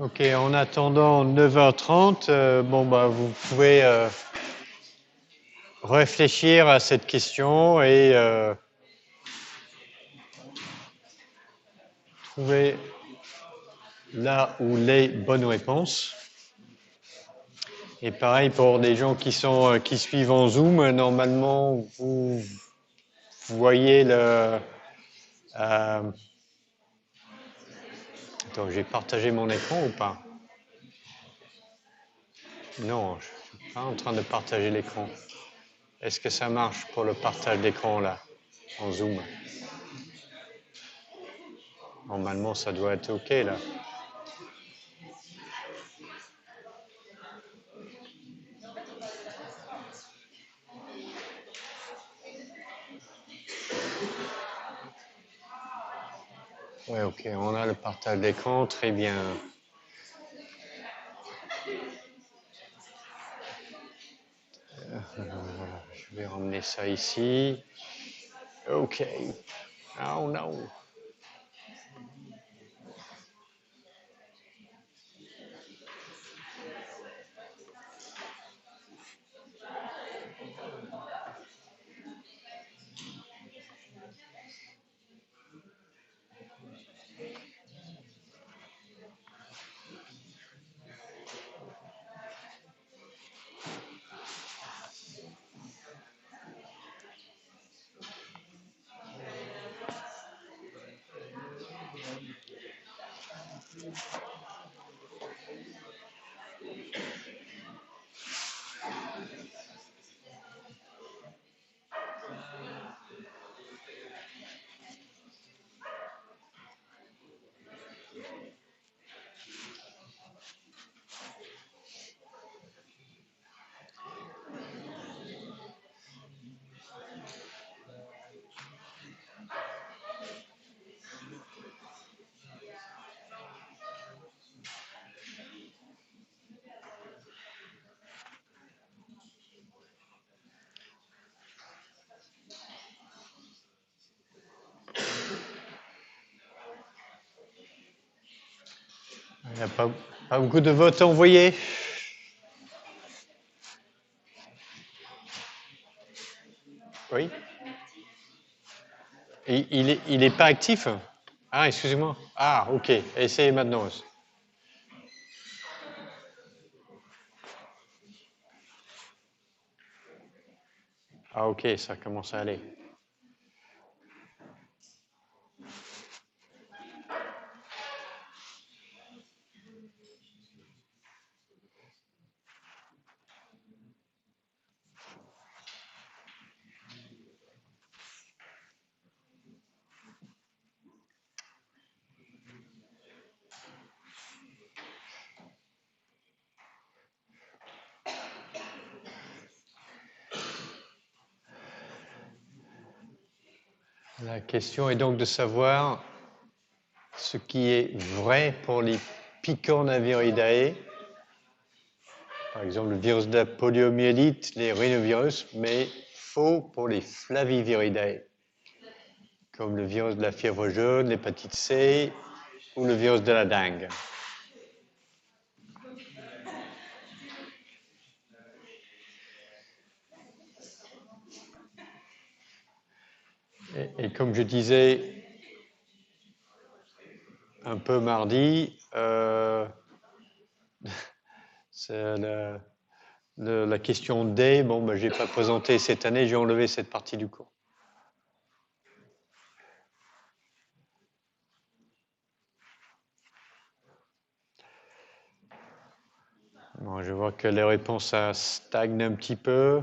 Ok, en attendant 9h30, vous pouvez réfléchir à cette question et trouver là où les bonnes réponses. Et pareil pour des gens qui suivent en Zoom, normalement vous voyez le. Attends, j'ai partagé mon écran ou pas? Non, je ne suis pas en train de partager l'écran. Est-ce que ça marche pour le partage d'écran là, en Zoom? Normalement, ça doit être OK là. Ouais, OK, on a le partage d'écran, très bien. Voilà, je vais ramener ça ici. OK. Oh non. Il n'y a pas beaucoup de votes envoyés. Oui. Et il est pas actif? Ah, excusez-moi. Ah, OK. Essayez maintenant. Ah, OK, ça commence à aller. La question est donc de savoir ce qui est vrai pour les picornaviridae, par exemple le virus de la poliomyélite, les rhinovirus, mais faux pour les flaviviridae, comme le virus de la fièvre jaune, l'hépatite C ou le virus de la dengue. Et comme je disais un peu mardi, c'est la question D. Bon, je n'ai pas présenté cette année, j'ai enlevé cette partie du cours. Bon, je vois que les réponses ça stagne un petit peu.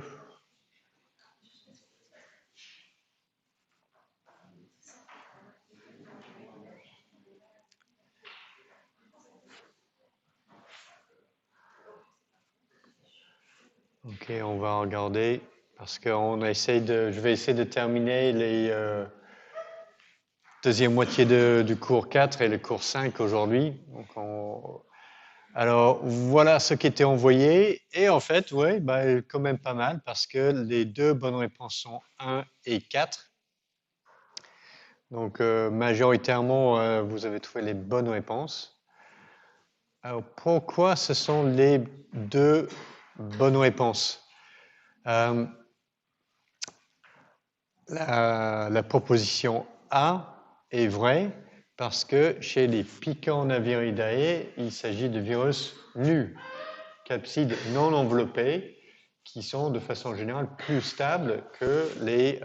Ok, on va regarder parce que je vais essayer de terminer les deuxième moitié du cours 4 et le cours 5 aujourd'hui. Alors voilà ce qui était envoyé et en fait, ouais, quand même pas mal parce que les deux bonnes réponses sont 1 et 4. Donc majoritairement, vous avez trouvé les bonnes réponses. Alors, pourquoi ce sont les deux bonnes réponses? La proposition A est vraie parce que chez les Picornaviridae, il s'agit de virus nus, capsides non enveloppés, qui sont de façon générale plus stables que les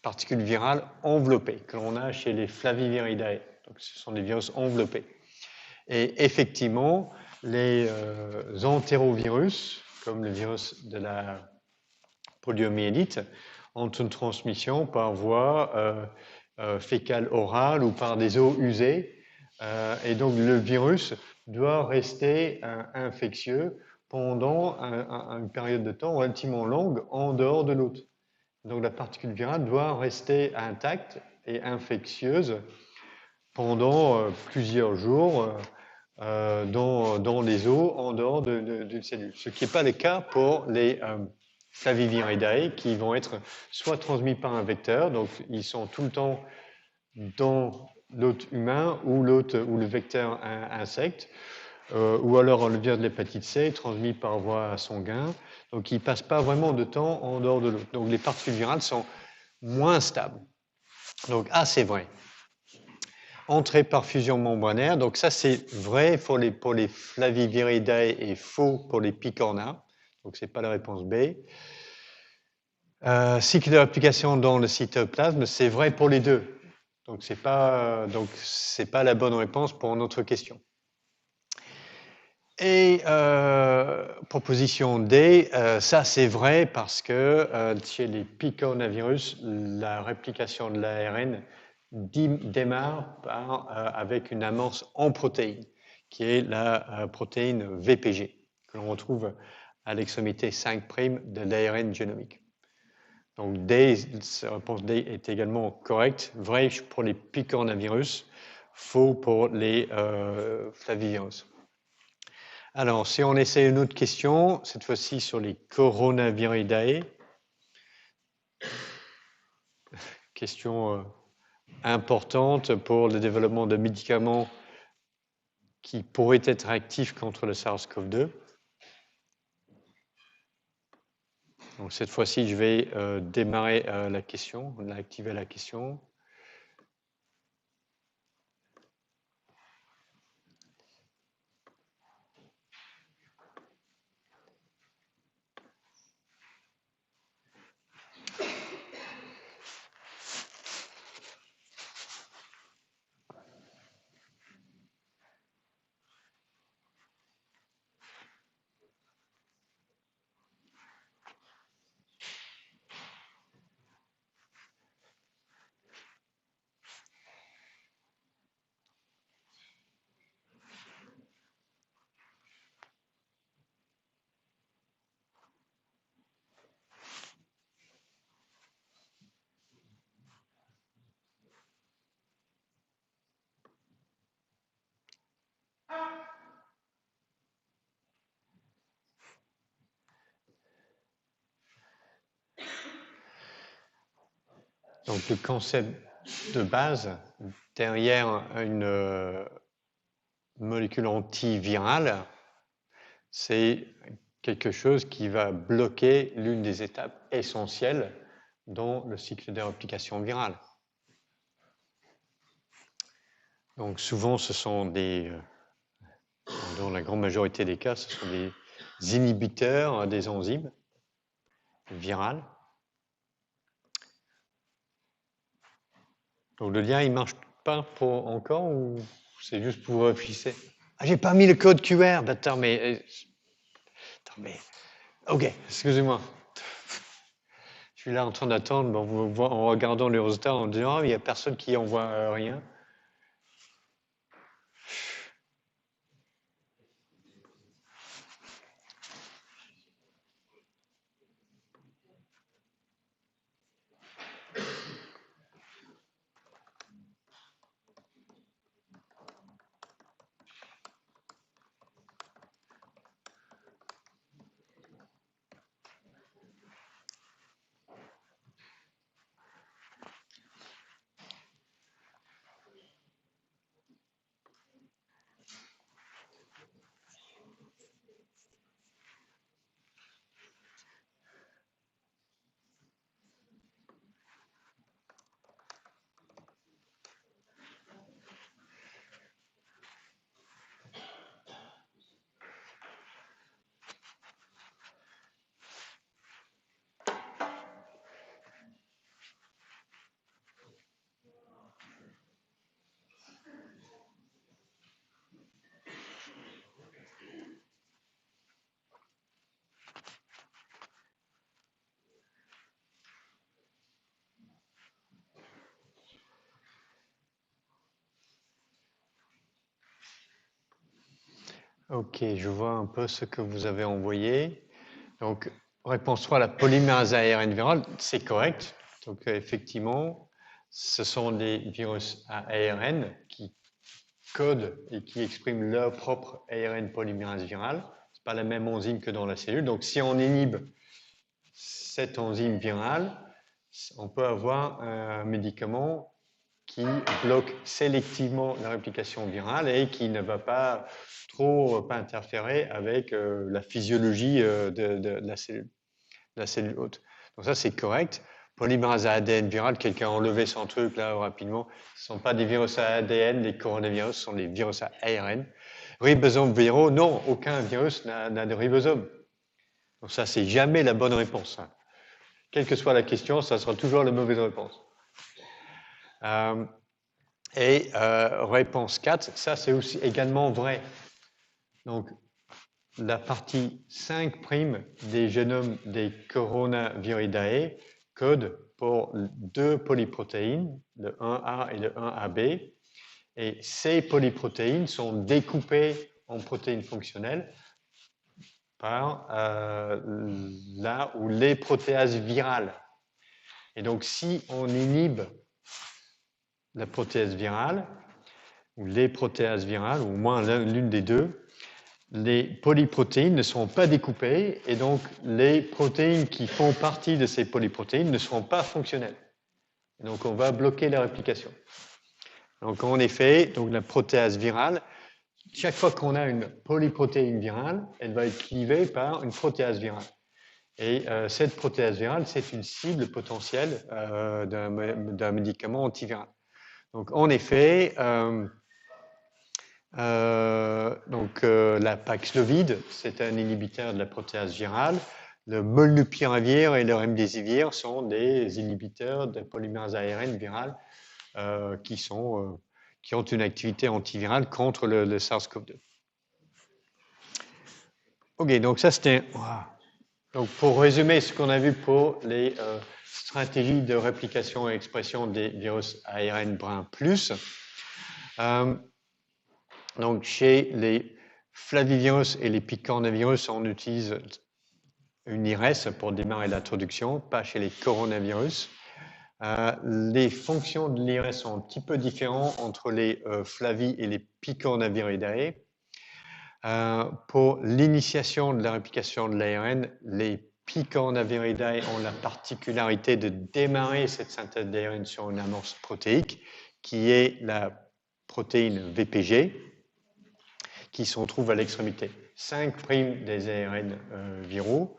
particules virales enveloppées que l'on a chez les Flaviviridae. Donc, ce sont des virus enveloppés. Et effectivement, les entérovirus, comme le virus de la poliomyélite, ont une transmission par voie fécale orale ou par des eaux usées. Et donc, le virus doit rester infectieux pendant une période de temps relativement longue en dehors de l'hôte. Donc, la particule virale doit rester intacte et infectieuse pendant plusieurs jours dans les eaux en dehors d'une cellule. Ce qui n'est pas le cas pour les Flaviviridae qui vont être soit transmis par un vecteur, donc ils sont tout le temps dans l'hôte humain ou le vecteur insecte, ou alors le virus de l'hépatite C transmis par voie sanguine. Donc ils ne passent pas vraiment de temps en dehors de l'hôte. Donc les particules virales sont moins stables. Donc A, c'est vrai. Entrée par fusion membranaire, donc ça c'est vrai pour les Flaviviridae et faux pour les Picorna. Donc c'est pas la réponse B. Cycle de réplication dans le cytoplasme, c'est vrai pour les deux. Donc c'est pas la bonne réponse pour notre question. Et proposition D, ça c'est vrai parce que chez les picornavirus, la réplication de l'ARN démarre avec une amorce en protéine, qui est la protéine VPG, que l'on retrouve à l'extrémité 5' de l'ARN génomique. Donc D, la réponse D est également correcte, vrai pour les picornavirus, faux pour les flavivirus. Alors, si on essaie une autre question, cette fois-ci sur les Coronaviridae. Question importante pour le développement de médicaments qui pourraient être actifs contre le SARS-CoV-2. Donc, cette fois-ci, je vais démarrer la question, activer la question. Donc, le concept de base derrière une molécule antivirale, c'est quelque chose qui va bloquer l'une des étapes essentielles dans le cycle de réplication virale. Donc souvent, ce sont dans la grande majorité des cas, ce sont des inhibiteurs des enzymes virales. Donc le lien, il marche pas encore ou c'est juste pour réfléchir? Ah, j'ai pas mis le code QR. Bah, attends, mais ok, excusez-moi. Je suis là en train d'attendre en regardant les résultats en disant, il n'y a personne qui envoie rien. Ok, je vois un peu ce que vous avez envoyé. Donc, réponse 3, la polymérase ARN virale, c'est correct. Donc, effectivement, ce sont des virus à ARN qui codent et qui expriment leur propre ARN polymérase virale. Ce n'est pas la même enzyme que dans la cellule. Donc, si on inhibe cette enzyme virale, on peut avoir un médicament qui bloque sélectivement la réplication virale et qui ne va pas trop interférer avec la physiologie de la cellule hôte. Donc ça, c'est correct. Polymérase à ADN viral, quelqu'un a enlevé son truc là rapidement. Ce ne sont pas des virus à ADN, les coronavirus sont des virus à ARN. Ribosomes viraux, non, aucun virus n'a de ribosome. Donc ça, c'est jamais la bonne réponse. Hein. Quelle que soit la question, ça sera toujours la mauvaise réponse. Réponse 4, ça c'est aussi également vrai. Donc, la partie 5' des génomes des Coronaviridae code pour deux polyprotéines, le 1A et le 1AB. Et ces polyprotéines sont découpées en protéines fonctionnelles par là où les protéases virales. Et donc, si on inhibe la protéase virale, ou les protéases virales, ou au moins l'une des deux, les polyprotéines ne seront pas découpées et donc les protéines qui font partie de ces polyprotéines ne seront pas fonctionnelles. Donc on va bloquer la réplication. Donc en effet, donc la protéase virale, chaque fois qu'on a une polyprotéine virale, elle va être clivée par une protéase virale. Et cette protéase virale, c'est une cible potentielle d'un médicament antiviral. Donc en effet, la Paxlovid, c'est un inhibiteur de la protéase virale. Le molnupiravir et le remdesivir sont des inhibiteurs de polymérase ARN virale qui ont une activité antivirale contre le SARS-CoV-2. Ok, donc ça c'était... Donc pour résumer ce qu'on a vu pour les stratégies de réplication et expression des virus ARN brun plus, donc chez les flavivirus et les picornavirus, on utilise une IRES pour démarrer l'introduction, pas chez les coronavirus. Les fonctions de l'IRES sont un petit peu différentes entre les flavi et les picornaviridae. Pour l'initiation de la réplication de l'ARN, les picornaviridae ont la particularité de démarrer cette synthèse d'ARN sur une amorce protéique qui est la protéine VPG qui se retrouve à l'extrémité 5' des ARN viraux.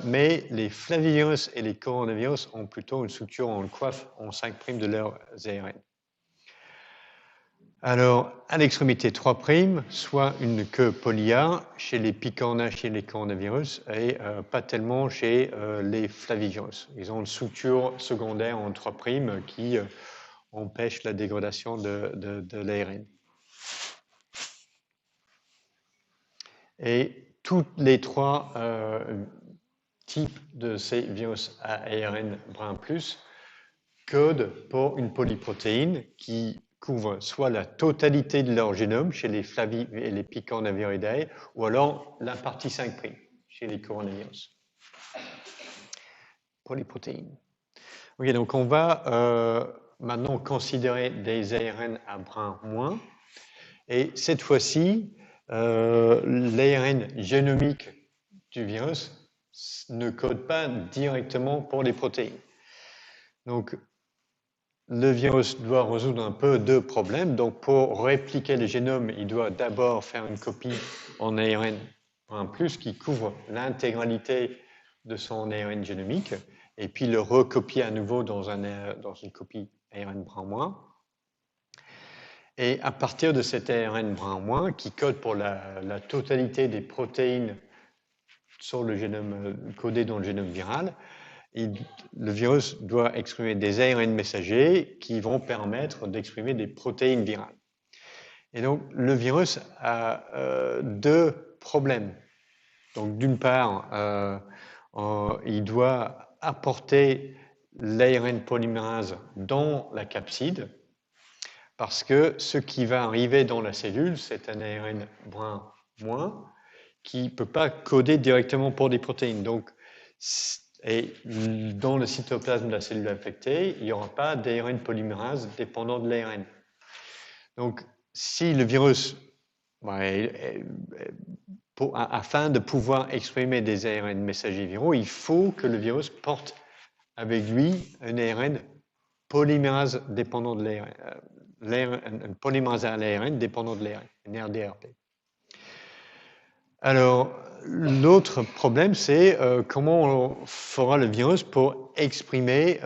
Mais les flavivirus et les coronavirus ont plutôt une structure en coiffe en 5' de leurs ARN. Alors, à l'extrémité 3', soit une queue poly-A chez les picorna, chez les coronavirus, et pas tellement chez les flavivirus. Ils ont une structure secondaire en 3' qui empêche la dégradation de l'ARN. Et tous les trois types de ces virus à ARN brun plus codent pour une polyprotéine qui couvre soit la totalité de leur génome chez les flavi et les picornaviridae, ou alors la partie 5' chez les coronavirus. Polyprotéine. Ok, donc on va maintenant considérer des ARN à brun moins. Et cette fois-ci, l'ARN génomique du virus ne code pas directement pour les protéines. Donc, le virus doit résoudre un peu deux problèmes. Donc, pour répliquer le génome, il doit d'abord faire une copie en ARN plus qui couvre l'intégralité de son ARN génomique, et puis le recopier à nouveau dans une copie ARN brun-moins. Et à partir de cet ARN brun-moins, qui code pour la totalité des protéines sur le génome codé dans le génome viral, le virus doit exprimer des ARN messagers qui vont permettre d'exprimer des protéines virales. Et donc, le virus a deux problèmes. Donc, d'une part, il doit apporter l'ARN polymérase dans la capside, parce que ce qui va arriver dans la cellule, c'est un ARN brun qui ne peut pas coder directement pour des protéines. Donc, et dans le cytoplasme de la cellule infectée, il n'y aura pas d'ARN polymérase dépendant de l'ARN. Donc, si le virus, afin de pouvoir exprimer des ARN messagers viraux, il faut que le virus porte avec lui un ARN polymérase dépendant de l'ARN, un polymérase à l'ARN dépendant de l'ARN, un RDRP. Alors, l'autre problème, c'est comment on fera le virus pour exprimer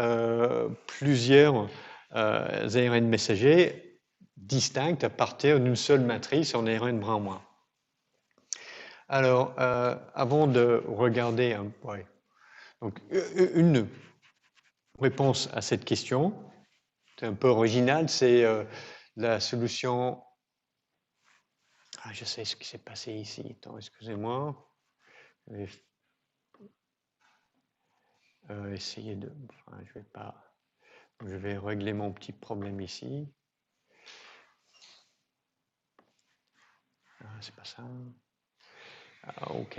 plusieurs ARN messagers distincts à partir d'une seule matrice en ARN brun-moins. Alors, avant de regarder donc, une réponse à cette question, c'est un peu original, c'est la solution. Ah, je sais ce qui s'est passé ici. Attends, excusez-moi. Je vais essayer de. Enfin, je vais pas. Je vais régler mon petit problème ici. Ah, c'est pas ça. Ah, ok.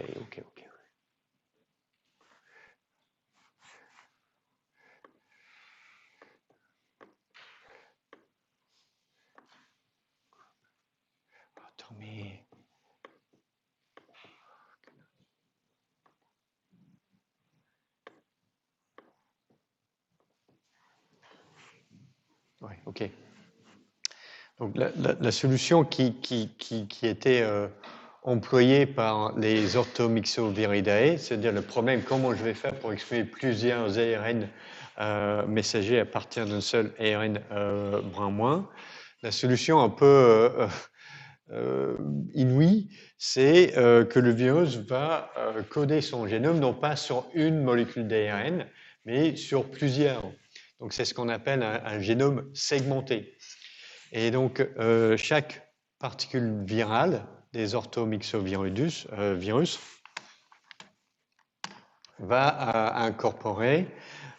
Attends, mais. Ouais, ok. Donc la solution qui était employée par les orthomyxoviridae, c'est-à-dire le problème comment je vais faire pour exprimer plusieurs ARN messagers à partir d'un seul ARN brun-moins. La solution un peu inouïe, c'est que le virus va coder son génome non pas sur une molécule d'ARN, mais sur plusieurs. Donc c'est ce qu'on appelle un génome segmenté. Et donc, chaque particule virale des orthomyxovirus va incorporer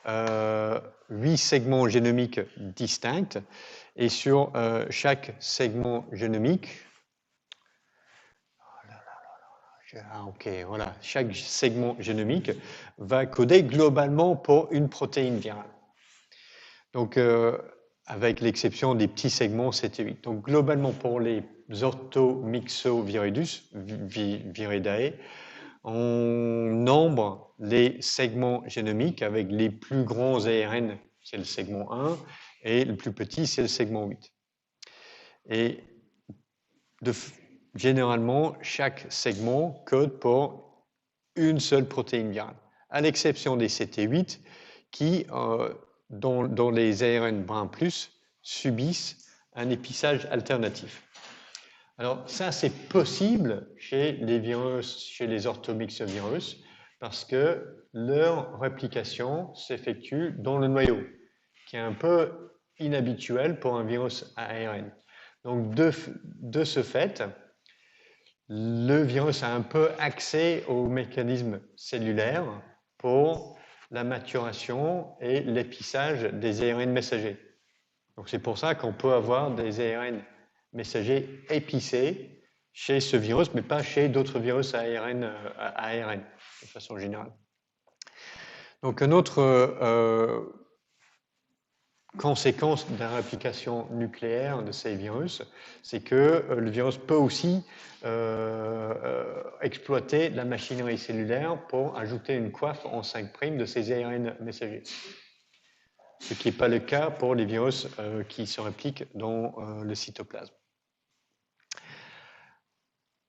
8 segments génomiques distincts. Et sur chaque segment génomique, voilà, chaque segment génomique va coder globalement pour une protéine virale. Donc, avec l'exception des petits segments 7 et 8. Donc, globalement, pour les orthomyxoviridae, on nombre les segments génomiques avec les plus grands ARN, c'est le segment 1, et le plus petit, c'est le segment 8. Et généralement, chaque segment code pour une seule protéine virale, à l'exception des 7 et 8 qui, dont les ARN brun plus subissent un épissage alternatif. Alors ça, c'est possible chez les virus, chez les orthomyxovirus, parce que leur réplication s'effectue dans le noyau, qui est un peu inhabituel pour un virus à ARN. Donc de ce fait, le virus a un peu accès aux mécanismes cellulaires pour la maturation et l'épissage des ARN messagers. Donc c'est pour ça qu'on peut avoir des ARN messagers épicés chez ce virus, mais pas chez d'autres virus à ARN, de façon générale. Donc une autre conséquence de la réplication nucléaire de ces virus, c'est que le virus peut aussi exploiter la machinerie cellulaire pour ajouter une coiffe en 5' de ces ARN messagers. Ce qui n'est pas le cas pour les virus qui se répliquent dans le cytoplasme.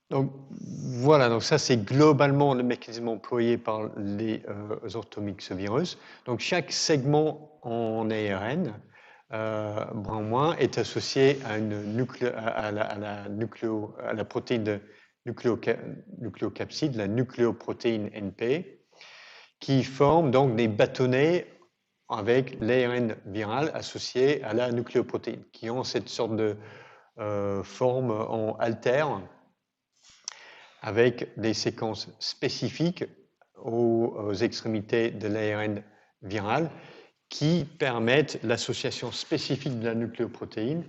Donc voilà, donc ça c'est globalement le mécanisme employé par les orthomyxovirus. Donc chaque segment en ARN brun-moins est associé à la protéine de nucléocapside, la nucléoprotéine NP, qui forme donc des bâtonnets avec l'ARN viral associé à la nucléoprotéine, qui ont cette sorte de forme en altère avec des séquences spécifiques aux extrémités de l'ARN viral qui permettent l'association spécifique de la nucléoprotéine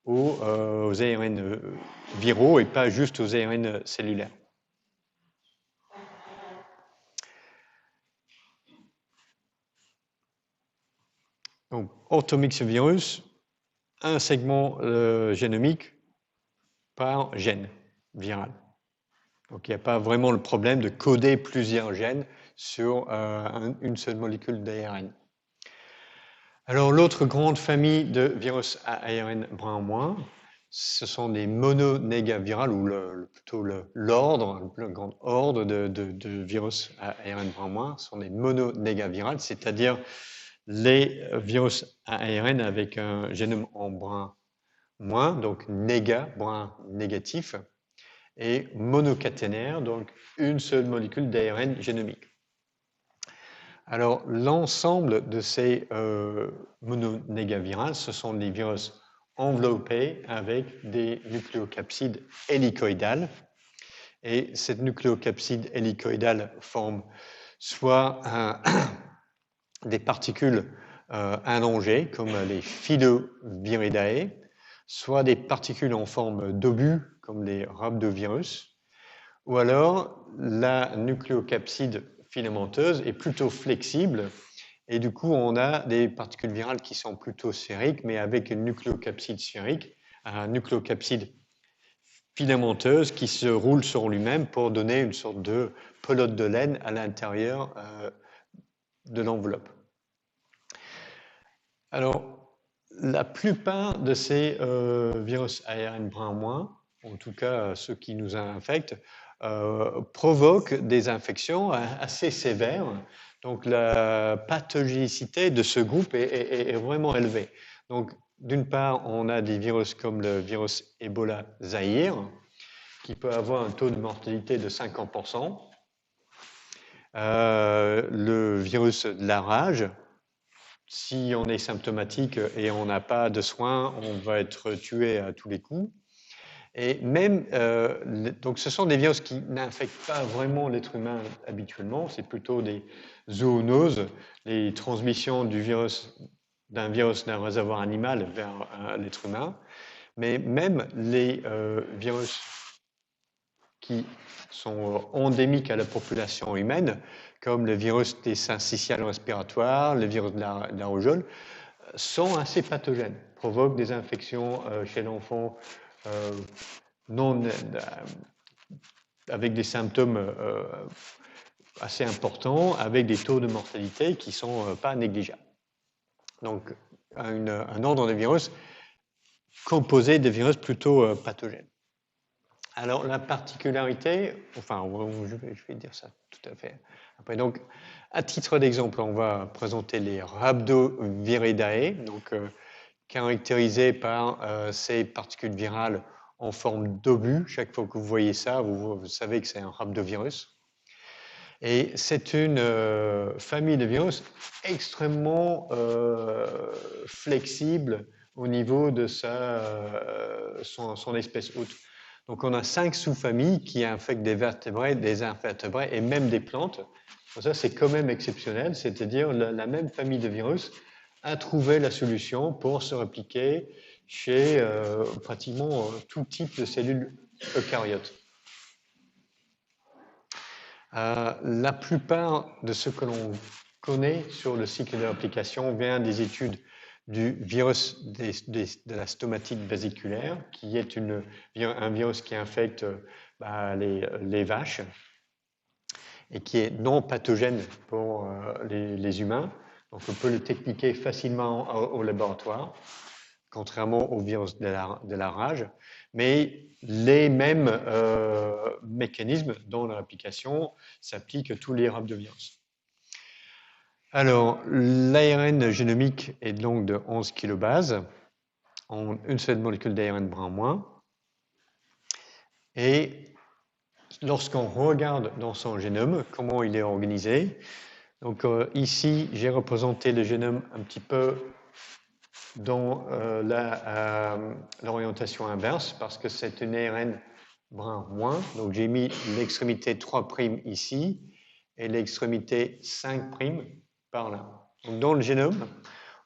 aux ARN viraux et pas juste aux ARN cellulaires. Donc, orthomyxovirus, un segment génomique par gène viral. Donc, il n'y a pas vraiment le problème de coder plusieurs gènes sur une seule molécule d'ARN. Alors, l'autre grande famille de virus à ARN brun en moins, ce sont des mononégavirales, ou plutôt l'ordre, le grand ordre de virus à ARN brun en moins, sont des mononégavirales, c'est-à-dire les virus à ARN avec un génome en brun moins, donc néga, brun négatif, et monocaténaire, donc une seule molécule d'ARN génomique. Alors, l'ensemble de ces mononégavirales, ce sont des virus enveloppés avec des nucléocapsides hélicoïdales. Et cette nucléocapside hélicoïdale forme soit des particules allongées, comme les filoviridae, soit des particules en forme d'obus, comme les rhabdovirus, ou alors la nucléocapside filamenteuse est plutôt flexible, et du coup on a des particules virales qui sont plutôt sphériques, mais avec une nucléocapside sphérique, un nucléocapside filamenteuse qui se roule sur lui-même pour donner une sorte de pelote de laine à l'intérieur de l'enveloppe. Alors, la plupart de ces virus ARN brun moins, en tout cas ceux qui nous infectent, provoquent des infections assez sévères. Donc, la pathogénicité de ce groupe est vraiment élevée. Donc, d'une part, on a des virus comme le virus Ebola Zaïre, qui peut avoir un taux de mortalité de 50%. Le virus de la rage, si on est symptomatique et on n'a pas de soins, on va être tué à tous les coups. Et même, donc ce sont des virus qui n'infectent pas vraiment l'être humain habituellement, c'est plutôt des zoonoses, les transmissions d'un virus d'un réservoir animal vers l'être humain. Mais même les virus qui sont endémiques à la population humaine, comme le virus des syncytiales respiratoires, le virus de la rougeole, sont assez pathogènes, provoquent des infections chez l'enfant avec des symptômes assez importants, avec des taux de mortalité qui ne sont pas négligeables. Donc, un ordre de virus composé de virus plutôt pathogènes. Alors, la particularité, enfin, je vais dire ça tout à fait après. Donc, à titre d'exemple, on va présenter les Rhabdoviridae, donc caractérisés par ces particules virales en forme d'obus. Chaque fois que vous voyez ça, vous savez que c'est un rhabdovirus. Et c'est une famille de virus extrêmement flexible au niveau de son espèce hôte. Donc on a 5 sous-familles qui infectent des vertébrés, des invertébrés et même des plantes. Donc ça, c'est quand même exceptionnel, c'est-à-dire la même famille de virus a trouvé la solution pour se répliquer chez pratiquement tout type de cellules eucaryotes. La plupart de ce que l'on connaît sur le cycle de réplication vient des études du virus de la stomatite vésiculaire, qui est un virus qui infecte les vaches et qui est non pathogène pour les humains. Donc on peut le techniquer facilement au laboratoire, contrairement au virus de la rage. Mais les mêmes mécanismes dans la réplication s'appliquent à tous les rhabdovirus. Alors, l'ARN génomique est donc de 11 kilobases, en une seule molécule d'ARN brun moins. Et lorsqu'on regarde dans son génome, comment il est organisé, donc ici, j'ai représenté le génome un petit peu dans l'orientation inverse, parce que c'est une ARN brun moins. Donc j'ai mis l'extrémité 3' ici et l'extrémité 5' par là. Donc dans le génome,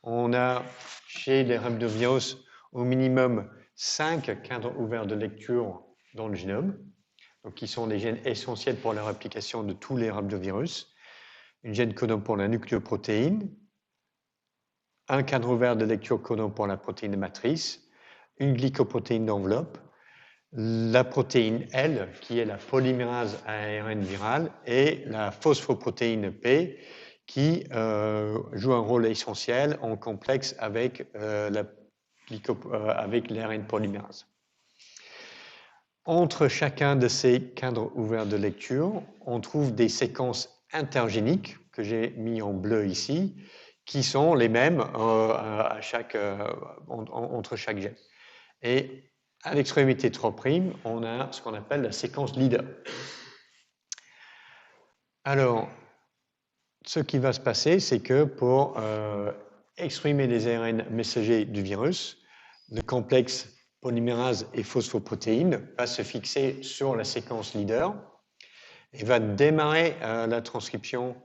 on a chez les rhabdovirus au minimum 5 cadres ouverts de lecture dans le génome, donc qui sont des gènes essentiels pour la réplication de tous les rhabdovirus. Une gène codant pour la nucléoprotéine, un cadre ouvert de lecture codant pour la protéine matrice, une glycoprotéine d'enveloppe, la protéine L, qui est la polymérase ARN virale, et la phosphoprotéine P, qui joue un rôle essentiel en complexe avec l'ARN polymérase. Entre chacun de ces cadres ouverts de lecture, on trouve des séquences intergéniques, que j'ai mis en bleu ici, qui sont les mêmes entre chaque gène. Et à l'extrémité 3', on a ce qu'on appelle la séquence leader. Alors, ce qui va se passer, c'est que pour exprimer les ARN messagers du virus, le complexe polymérase et phosphoprotéine va se fixer sur la séquence leader et va démarrer la transcription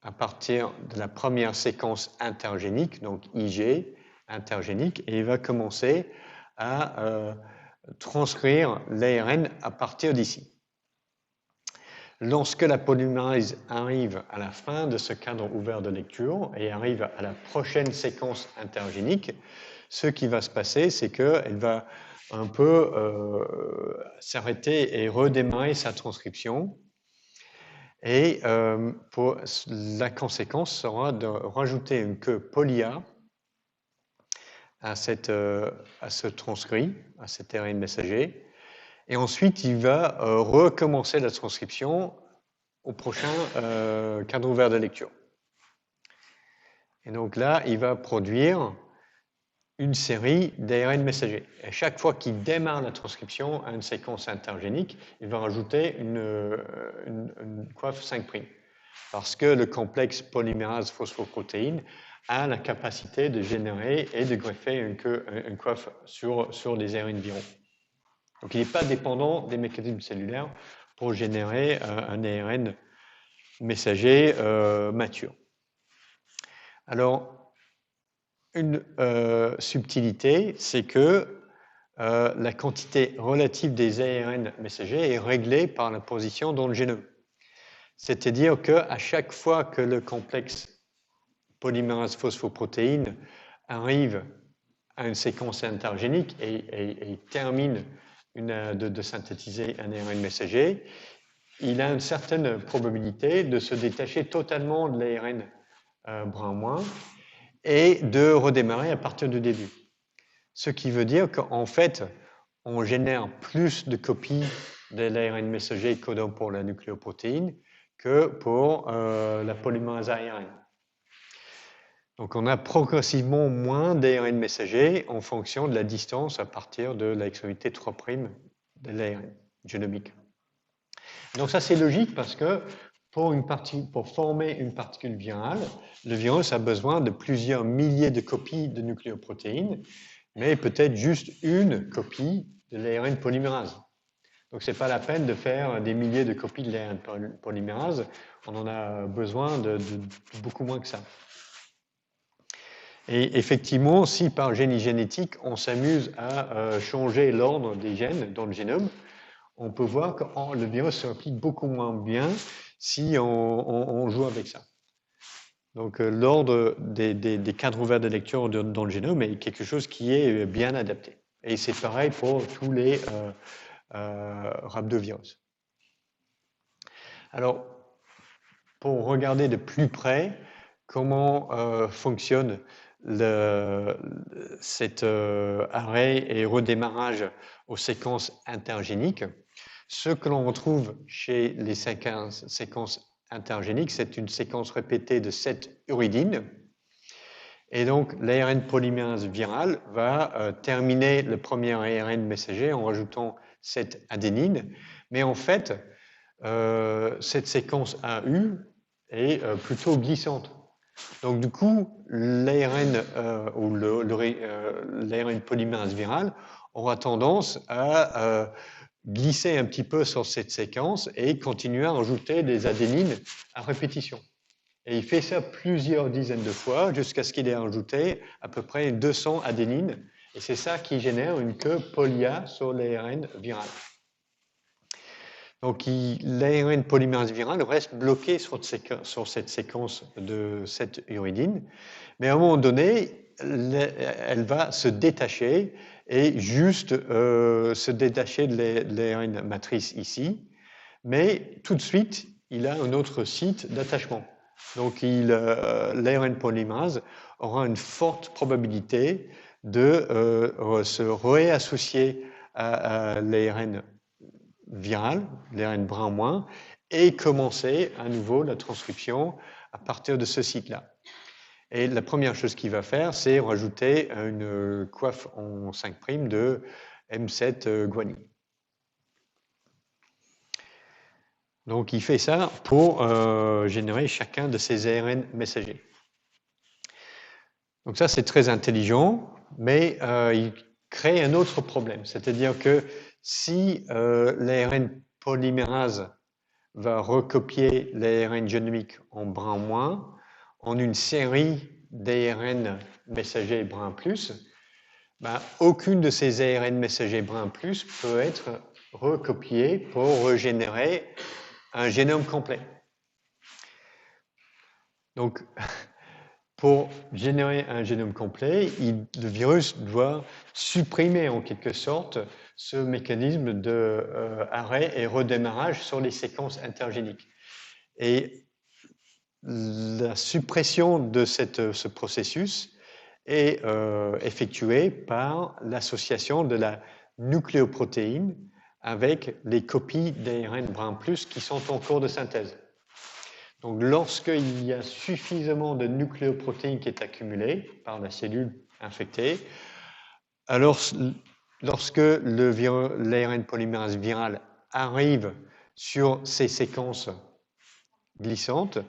à partir de la première séquence intergénique, donc IG intergénique, et il va commencer à transcrire l'ARN à partir d'ici. Lorsque la polymérase arrive à la fin de ce cadre ouvert de lecture et arrive à la prochaine séquence intergénique, ce qui va se passer, c'est qu'elle va un peu s'arrêter et redémarrer sa transcription. Et la conséquence sera de rajouter une queue poly-A à ce transcrit, à cet ARN messager. Et ensuite, il va recommencer la transcription au prochain cadre ouvert de lecture. Et donc là, il va produire une série d'ARN messagers. Et chaque fois qu'il démarre la transcription à une séquence intergénique, il va rajouter une coiffe 5'. Parce que le complexe polymérase phosphoprotéine a la capacité de générer et de greffer une coiffe sur les ARN viraux. Donc il n'est pas dépendant des mécanismes cellulaires pour générer un ARN messager mature. Alors, une subtilité, c'est que la quantité relative des ARN messagers est réglée par la position dans le génome. C'est-à-dire qu'à chaque fois que le complexe polymérase phosphoprotéine arrive à une séquence intergénique et termine de synthétiser un ARN messager, il a une certaine probabilité de se détacher totalement de l'ARN brun- et de redémarrer à partir du début. Ce qui veut dire qu'en fait, on génère plus de copies de l'ARN messager codant pour la nucléoprotéine que pour la polymérase ARN. Donc on a progressivement moins d'ARN messagers en fonction de la distance à partir de l'extrémité 3' de l'ARN génomique. Donc ça c'est logique parce que pour former une particule virale, le virus a besoin de plusieurs milliers de copies de nucléoprotéines, mais peut-être juste une copie de l'ARN polymérase. Donc ce n'est pas la peine de faire des milliers de copies de l'ARN polymérase, on en a besoin de beaucoup moins que ça. Et effectivement, si par génie génétique, on s'amuse à changer l'ordre des gènes dans le génome, on peut voir que le virus se réplique beaucoup moins bien si on joue avec ça. Donc l'ordre des cadres ouverts de lecture dans le génome est quelque chose qui est bien adapté. Et c'est pareil pour tous les rhabdovirus. Alors, pour regarder de plus près comment fonctionne cet arrêt et redémarrage aux séquences intergéniques, ce que l'on retrouve chez les séquences intergéniques, c'est une séquence répétée de 7 uridines. Et donc, l'ARN polymérase virale va terminer le premier ARN messager en rajoutant 7 adénines. Mais en fait, cette séquence AU est plutôt glissante. Donc, du coup, l'ARN ou l'ARN polymérase virale aura tendance à glisser un petit peu sur cette séquence et continuer à rajouter des adénines à répétition. Et il fait ça plusieurs dizaines de fois jusqu'à ce qu'il ait rajouté à peu près 200 adénines. Et c'est ça qui génère une queue polia sur l'ARN viral. Donc l'ARN polymérase virale reste bloqué sur cette séquence de cette uridine, mais à un moment donné, elle va se détacher et juste se détacher de l'ARN matrice ici, mais tout de suite, il a un autre site d'attachement. Donc l'ARN polymérase aura une forte probabilité de se réassocier à l'ARN viral, l'ARN brun moins, et commencer à nouveau la transcription à partir de ce site-là. Et la première chose qu'il va faire, c'est rajouter une coiffe en 5' de M7 guanine. Donc il fait ça pour générer chacun de ces ARN messagers. Donc ça, c'est très intelligent, mais il crée un autre problème. C'est-à-dire que si l'ARN polymérase va recopier l'ARN génomique en brun moins en une série d'ARN messagers brun plus, ben, aucune de ces ARN messagers brun plus peut être recopiée pour régénérer un génome complet. Donc, pour générer un génome complet, le virus doit supprimer en quelque sorte ce mécanisme d'arrêt et redémarrage sur les séquences intergéniques. Et la suppression de ce processus est effectuée par l'association de la nucléoprotéine avec les copies d'ARN brun plus qui sont en cours de synthèse. Donc, lorsqu'il y a suffisamment de nucléoprotéines qui est accumulée par la cellule infectée, alors lorsque l'ARN polymérase viral arrive sur ces séquences glissantes,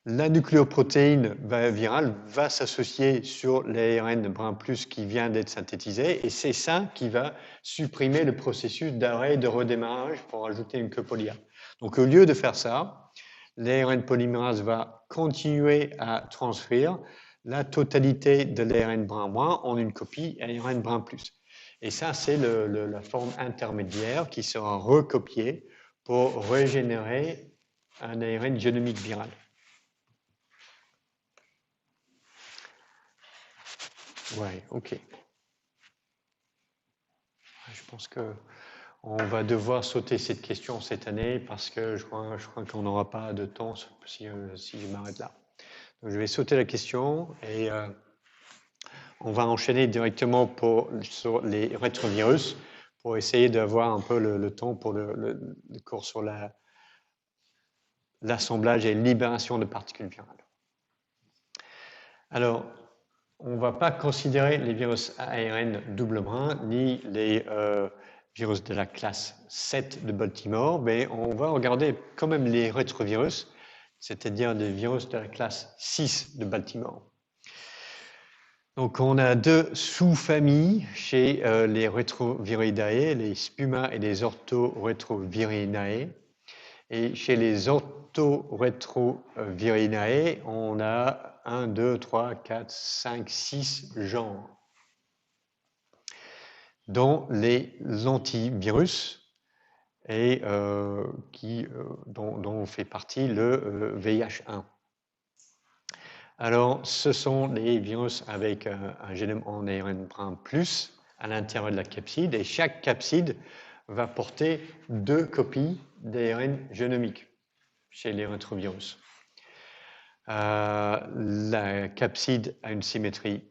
la nucléoprotéine virale va s'associer sur l'ARN brun plus qui vient d'être synthétisé, et c'est ça qui va supprimer le processus d'arrêt et de redémarrage pour ajouter une queue polia. Donc, au lieu de faire ça, l'ARN polymérase va continuer à transférer la totalité de l'ARN brun moins en une copie ARN brun plus. Et ça, c'est la forme intermédiaire qui sera recopiée pour régénérer un ARN génomique viral. Ouais, ok. Je pense qu'on va devoir sauter cette question cette année parce que je crois qu'on n'aura pas de temps si je m'arrête là. Donc, je vais sauter la question et on va enchaîner directement sur les rétrovirus pour essayer d'avoir un peu le temps pour le cours sur l'assemblage et libération de particules virales. Alors, on ne va pas considérer les virus ARN double brin ni les virus de la classe 7 de Baltimore, mais on va regarder quand même les rétrovirus, c'est-à-dire des virus de la classe 6 de Baltimore. Donc, on a deux sous-familles chez les Retroviridae, les Spuma et les Orthoretroviridae. Et chez les Orthoretroviridae, on a 1, 2, 3, 4, 5, 6 genres, dont les antivirus, et dont fait partie le VIH1. Alors, ce sont les virus avec un génome en ARN brun plus à l'intérieur de la capside, et chaque capside va porter 2 copies d'ARN génomique chez les rétrovirus. La capside a une symétrie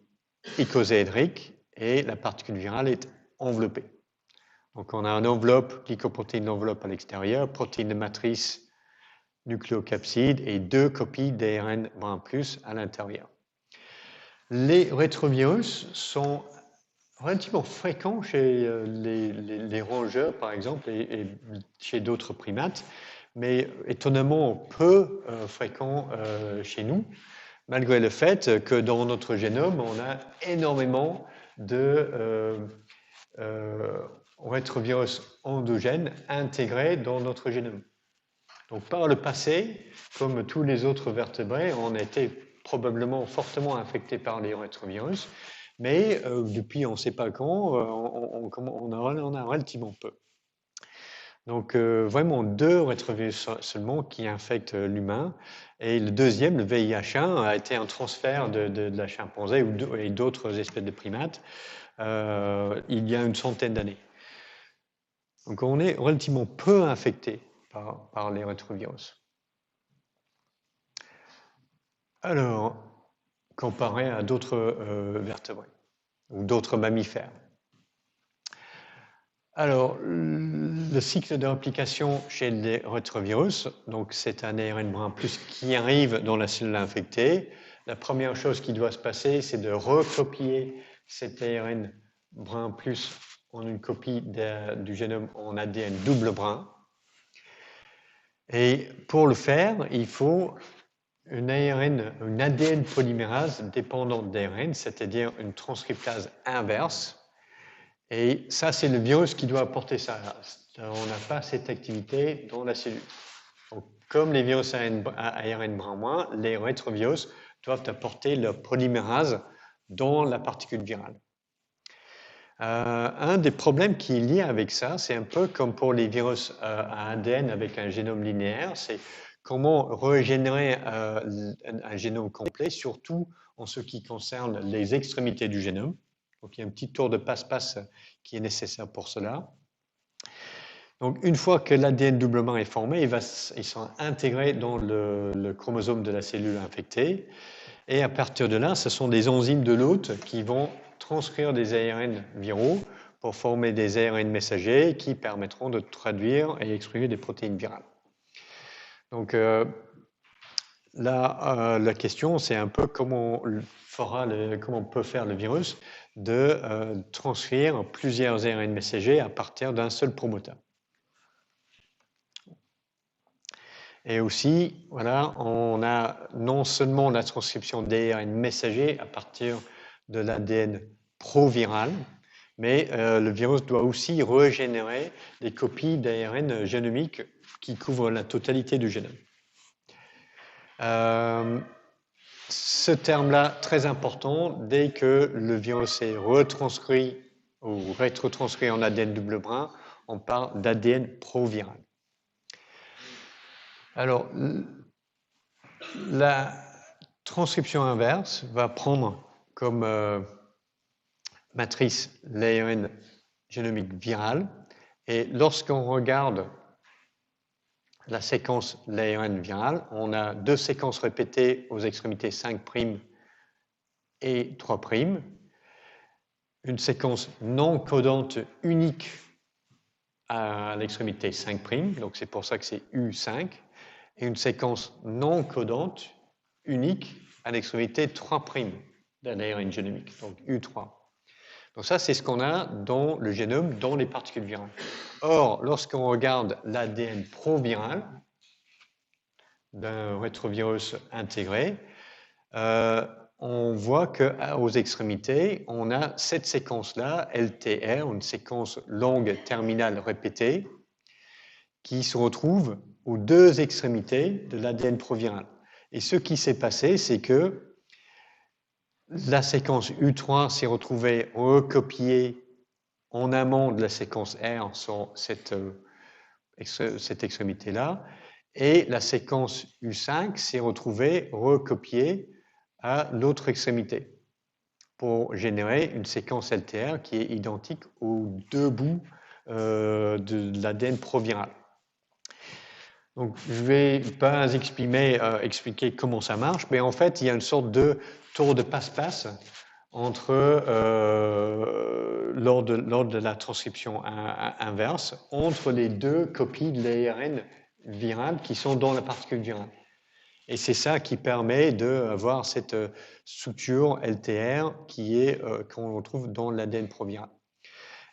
icosahédrique et la particule virale est enveloppée. Donc, on a une enveloppe, glycoprotéine d'enveloppe à l'extérieur, protéine de matrice, nucléocapside et 2 copies d'ARN brun plus à l'intérieur. Les rétrovirus sont relativement fréquents chez les rongeurs, par exemple, et chez d'autres primates, mais étonnamment peu fréquents chez nous, malgré le fait que dans notre génome, on a énormément de rétrovirus endogènes intégrés dans notre génome. Donc, par le passé, comme tous les autres vertébrés, on a été probablement fortement infectés par les rétrovirus, mais depuis on ne sait pas quand, on en a relativement peu. Donc vraiment 2 rétrovirus seulement qui infectent l'humain. Et le deuxième, le VIH1, a été un transfert de la chimpanzé et d'autres espèces de primates il y a une centaine d'années. Donc on est relativement peu infecté par les rétrovirus. Alors, comparé à d'autres vertébrés ou d'autres mammifères. Alors, le cycle de réplication chez les rétrovirus, donc c'est un ARN brun plus qui arrive dans la cellule infectée. La première chose qui doit se passer, c'est de recopier cet ARN brun plus en une copie du génome en ADN double brun. Et pour le faire, il faut une ADN polymérase dépendante d'ARN, c'est-à-dire une transcriptase inverse. Et ça, c'est le virus qui doit apporter ça. On n'a pas cette activité dans la cellule. Donc, comme les virus ARN brun-moins, les rétrovirus doivent apporter leur polymérase dans la particule virale. Un des problèmes qui est lié avec ça, c'est un peu comme pour les virus à ADN avec un génome linéaire, c'est comment régénérer un génome complet, surtout en ce qui concerne les extrémités du génome. Donc, il y a un petit tour de passe-passe qui est nécessaire pour cela. Donc, une fois que l'ADN doublement est formé, ils sont intégrés dans le chromosome de la cellule infectée. Et à partir de là, ce sont des enzymes de l'hôte qui vont transcrire des ARN viraux pour former des ARN messagers qui permettront de traduire et exprimer des protéines virales. Donc, la question, c'est un peu comment on peut faire le virus de transcrire plusieurs ARN messagers à partir d'un seul promoteur. Et aussi, voilà, on a non seulement la transcription d'ARN messagers à partir de l'ADN proviral, mais le virus doit aussi régénérer des copies d'ARN génomiques qui couvrent la totalité du génome. Ce terme-là, très important, dès que le virus est retranscrit ou rétrotranscrit en ADN double brun, on parle d'ADN proviral. Alors, la transcription inverse va prendre comme matrice l'ARN génomique viral, et lorsqu'on regarde la séquence de l'ARN viral, on a 2 séquences répétées aux extrémités 5' et 3', une séquence non codante unique à l'extrémité 5', donc c'est pour ça que c'est U5, et une séquence non codante unique à l'extrémité 3' de l'ARN génomique, donc U3. Donc ça, c'est ce qu'on a dans le génome, dans les particules virales. Or, lorsqu'on regarde l'ADN proviral d'un rétrovirus intégré, on voit qu'aux extrémités, on a cette séquence-là, LTR, une séquence longue terminale répétée, qui se retrouve aux 2 extrémités de l'ADN proviral. Et ce qui s'est passé, c'est que la séquence U3 s'est retrouvée recopiée en amont de la séquence R sur cette extrémité-là, et la séquence U5 s'est retrouvée recopiée à l'autre extrémité pour générer une séquence LTR qui est identique aux 2 bouts de l'ADN proviral. Donc, je ne vais pas expliquer comment ça marche, mais en fait, il y a une sorte de tour de passe-passe entre lors de la transcription inverse entre les 2 copies de l'ARN viral qui sont dans la particule virale. Et c'est ça qui permet d'avoir cette structure LTR qu'on retrouve dans l'ADN proviral.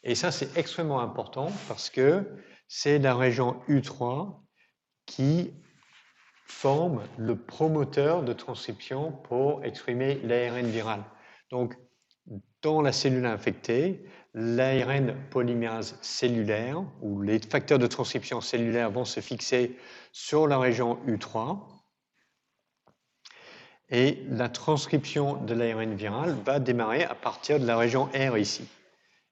Et ça, c'est extrêmement important parce que c'est la région U3 qui forme le promoteur de transcription pour exprimer l'ARN viral. Donc, dans la cellule infectée, l'ARN polymérase cellulaire, ou les facteurs de transcription cellulaire vont se fixer sur la région U3. Et la transcription de l'ARN viral va démarrer à partir de la région R ici.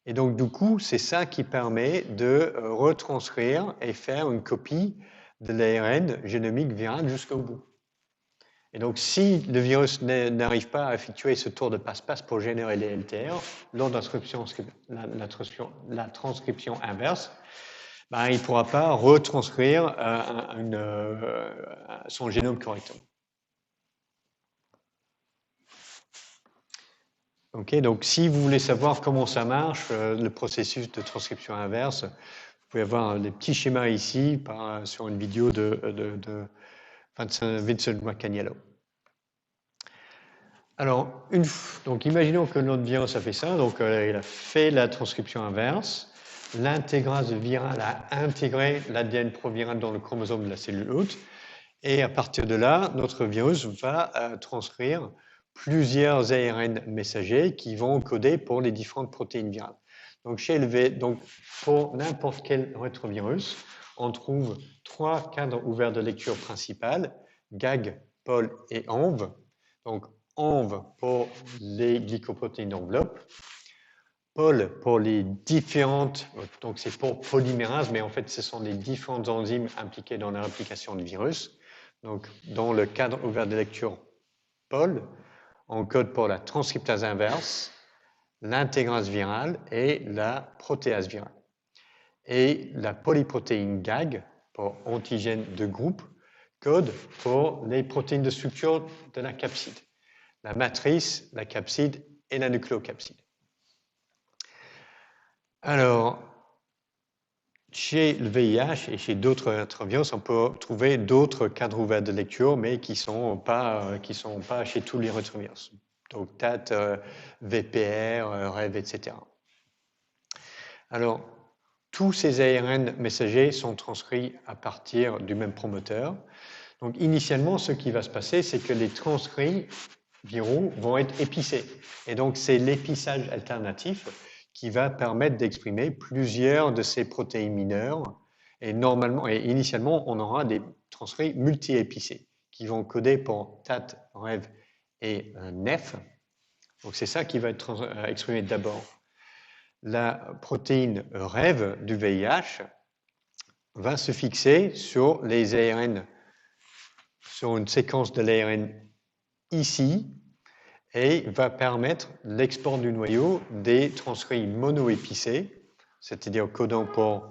Et donc, du coup, c'est ça qui permet de retranscrire et faire une copie de l'ARN génomique viral jusqu'au bout. Et donc, si le virus n'arrive pas à effectuer ce tour de passe-passe pour générer les LTR, lors de la transcription inverse, ben, il ne pourra pas retranscrire son génome correctement. Okay, donc, si vous voulez savoir comment ça marche, le processus de transcription inverse, vous pouvez avoir des petits schémas ici sur une vidéo de Vincent Macaniello. Alors, donc imaginons que notre virus a fait ça, donc il a fait la transcription inverse, l'intégrase virale a intégré l'ADN proviral dans le chromosome de la cellule hôte, et à partir de là, notre virus va transcrire plusieurs ARN messagers qui vont coder pour les différentes protéines virales. Donc, pour n'importe quel rétrovirus, on trouve 3 cadres ouverts de lecture principales, GAG, POL et ENV. Donc, ENV pour les glycoprotéines d'enveloppe, POL pour les différentes, donc c'est pour polymérase, mais en fait ce sont les différentes enzymes impliquées dans la réplication du virus. Donc, dans le cadre ouvert de lecture POL, on code pour la transcriptase inverse, l'intégrase virale et la protéase virale. Et la polyprotéine GAG, pour antigène de groupe, code pour les protéines de structure de la capside, la matrice, la capside et la nucléocapside. Alors, chez le VIH et chez d'autres rétrovirus, on peut trouver d'autres cadres ouverts de lecture, mais qui ne sont pas chez tous les rétrovirus. Donc, TAT, VPR, REV, etc. Alors, tous ces ARN messagers sont transcrits à partir du même promoteur. Donc, initialement, ce qui va se passer, c'est que les transcrits viraux vont être épicés. Et donc, c'est l'épissage alternatif qui va permettre d'exprimer plusieurs de ces protéines mineures. Et initialement, on aura des transcrits multi-épicés qui vont coder pour TAT, REV et NEF. Donc, c'est ça qui va être exprimé d'abord. La protéine REV du VIH va se fixer sur les ARN, sur une séquence de l'ARN ici, et va permettre l'export du noyau des transcrits monoépicés, c'est-à-dire codant pour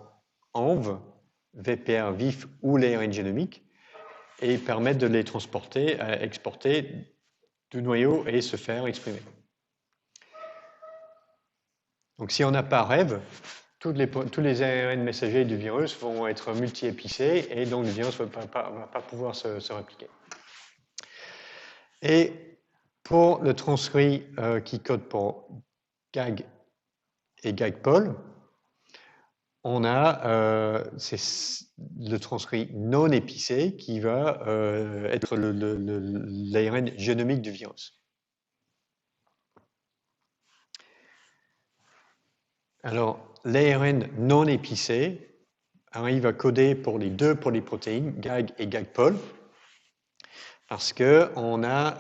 ENV, VPR vif ou l'ARN génomique, et permettre de les transporter, exporter du noyau et se faire exprimer. Donc si on n'a pas REV, tous les ARN messagers du virus vont être multi-épicés et donc le virus ne va pas pouvoir se répliquer. Et pour le transcrit qui code pour GAG et GAG-POL, on a le transcrit non épicé qui va être l'ARN génomique du virus. Alors, l'ARN non épicé arrive à coder pour les deux polyprotéines, GAG et GAG-POL, parce qu'on a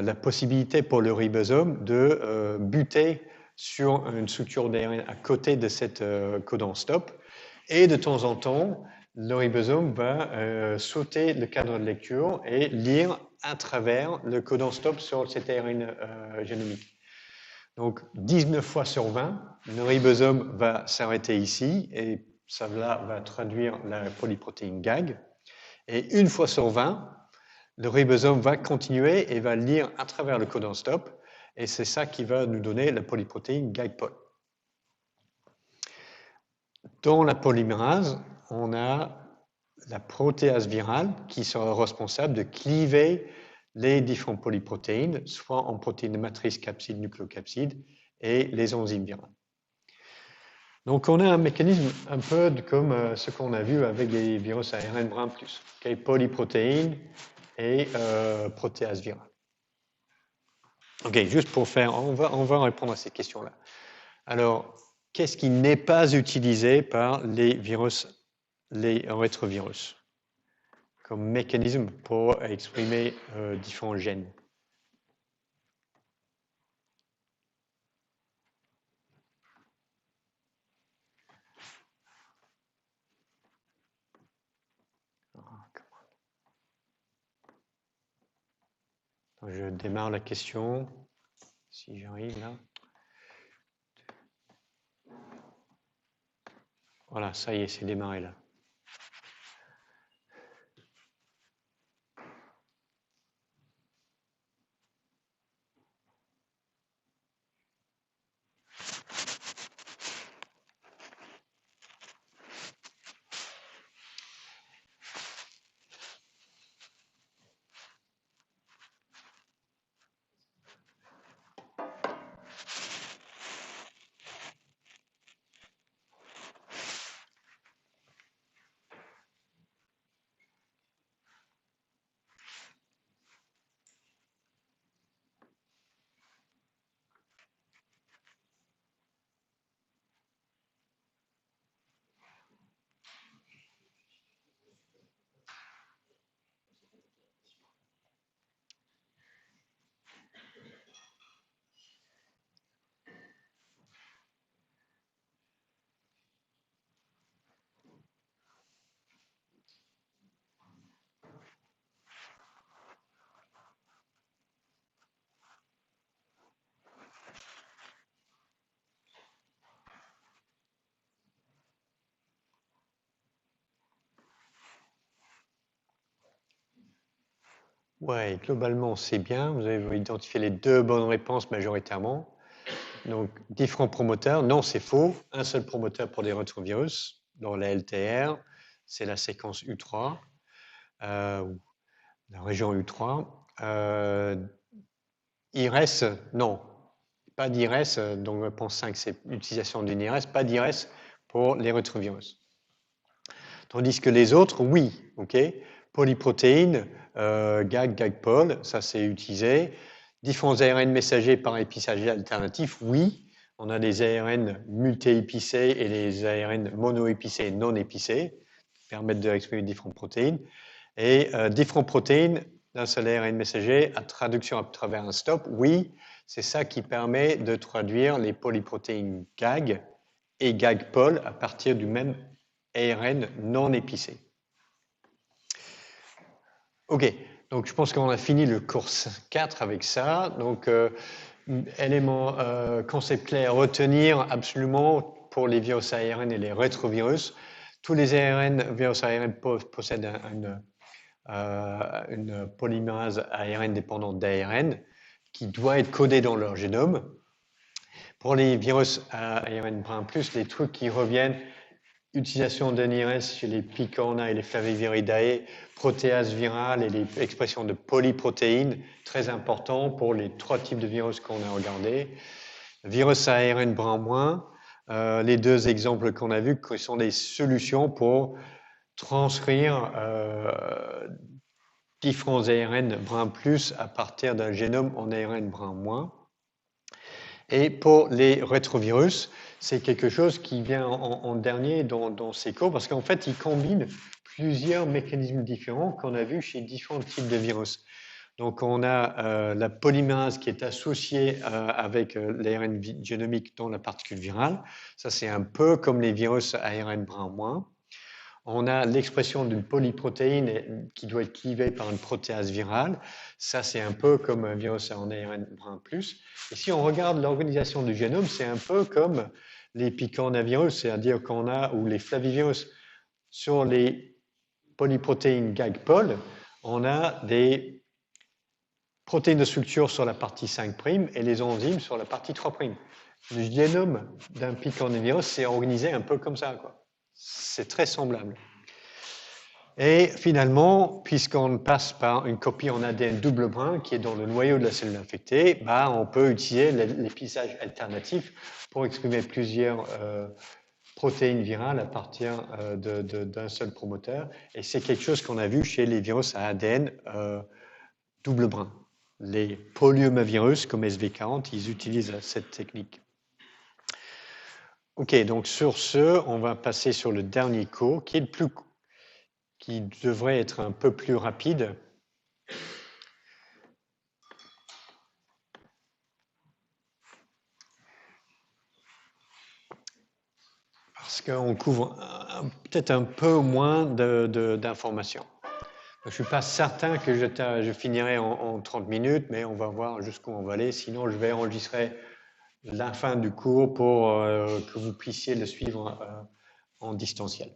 la possibilité pour le ribosome de buter sur une structure d'ARN à côté de cette codon stop. Et de temps en temps, le ribosome va sauter le cadre de lecture et lire à travers le codon stop sur cet ARN génomique. Donc, 19 fois sur 20, le ribosome va s'arrêter ici et ça va traduire la polyprotéine GAG. Et une fois sur 20, le ribosome va continuer et va lire à travers le codon stop. Et c'est ça qui va nous donner la polyprotéine GAG-POL. Dans la polymérase, on a la protéase virale qui sera responsable de cliver les différentes polyprotéines, soit en protéines de matrice, capside, nucléocapside, et les enzymes virales. Donc on a un mécanisme un peu comme ce qu'on a vu avec les virus ARN brin+, polyprotéines et protéase virale. Ok, juste pour faire, on va répondre à ces questions-là. Alors, qu'est-ce qui n'est pas utilisé par les rétrovirus? comme mécanisme pour exprimer différents gènes. Je démarre la question, si j'arrive là. Voilà, ça y est, c'est démarré là. Ouais, globalement, c'est bien. Vous avez identifié les 2 bonnes réponses majoritairement. Donc, différents promoteurs. Non, c'est faux. Un seul promoteur pour les rétrovirus. Dans la LTR, c'est la séquence U3, la région U3. IRES, non. Pas d'IRES. Donc, réponse 5, c'est l'utilisation d'une IRES. Pas d'IRES pour les rétrovirus. Tandis que les autres, oui. OK. Polyprotéines, GAG-POL, ça c'est utilisé. Différents ARN messagers par épissage alternatif, oui. On a des ARN multi-épicés et des ARN mono-épicés et non épicés, qui permettent d'exprimer différentes protéines. Et différentes protéines d'un seul ARN messager à traduction à travers un stop, oui. C'est ça qui permet de traduire les polyprotéines GAG et GAG-POL à partir du même ARN non épicé. Ok, donc je pense qu'on a fini le cours 4 avec ça. Donc, élément, concept clé à retenir absolument pour les virus ARN et les rétrovirus. Tous les ARN, virus ARN possèdent une polymérase ARN dépendante d'ARN qui doit être codée dans leur génome. Pour les virus ARN brun plus, les trucs qui reviennent, utilisation d'un IRS chez les picorna et les Flaviviridae, protéase virale et l'expression de polyprotéines, très important pour les 3 types de virus qu'on a regardés. Virus ARN brun moins, les 2 exemples qu'on a vus qui sont des solutions pour transcrire différents ARN brun plus à partir d'un génome en ARN brun moins. Et pour les rétrovirus, c'est quelque chose qui vient en dernier dans ces cours parce qu'en fait, il combine plusieurs mécanismes différents qu'on a vus chez différents types de virus. Donc, on a la polymérase qui est associée avec l'ARN génomique dans la particule virale. Ça, c'est un peu comme les virus ARN brun-moins. On a l'expression d'une polyprotéine qui doit être clivée par une protéase virale. Ça, c'est un peu comme un virus en ARN brun plus. Et si on regarde l'organisation du génome, c'est un peu comme les picornavirus, c'est-à-dire qu'on a, ou les flavivirus, sur les polyprotéines GAG-POL, on a des protéines de structure sur la partie 5' et les enzymes sur la partie 3'. Le génome d'un picornavirus, c'est organisé un peu comme ça, quoi. C'est très semblable. Et finalement, puisqu'on passe par une copie en ADN double brun qui est dans le noyau de la cellule infectée, on peut utiliser l'épissage alternatif pour exprimer plusieurs protéines virales à partir d'un seul promoteur. Et c'est quelque chose qu'on a vu chez les virus à ADN double brun. Les polyomavirus comme SV40, ils utilisent cette technique. Ok, donc sur ce, on va passer sur le dernier cours, qui qui devrait être un peu plus rapide. Parce qu'on couvre peut-être un peu moins d'informations. Je ne suis pas certain que je finirai en 30 minutes, mais on va voir jusqu'où on va aller. Sinon, je vais enregistrer la fin du cours pour que vous puissiez le suivre en distanciel.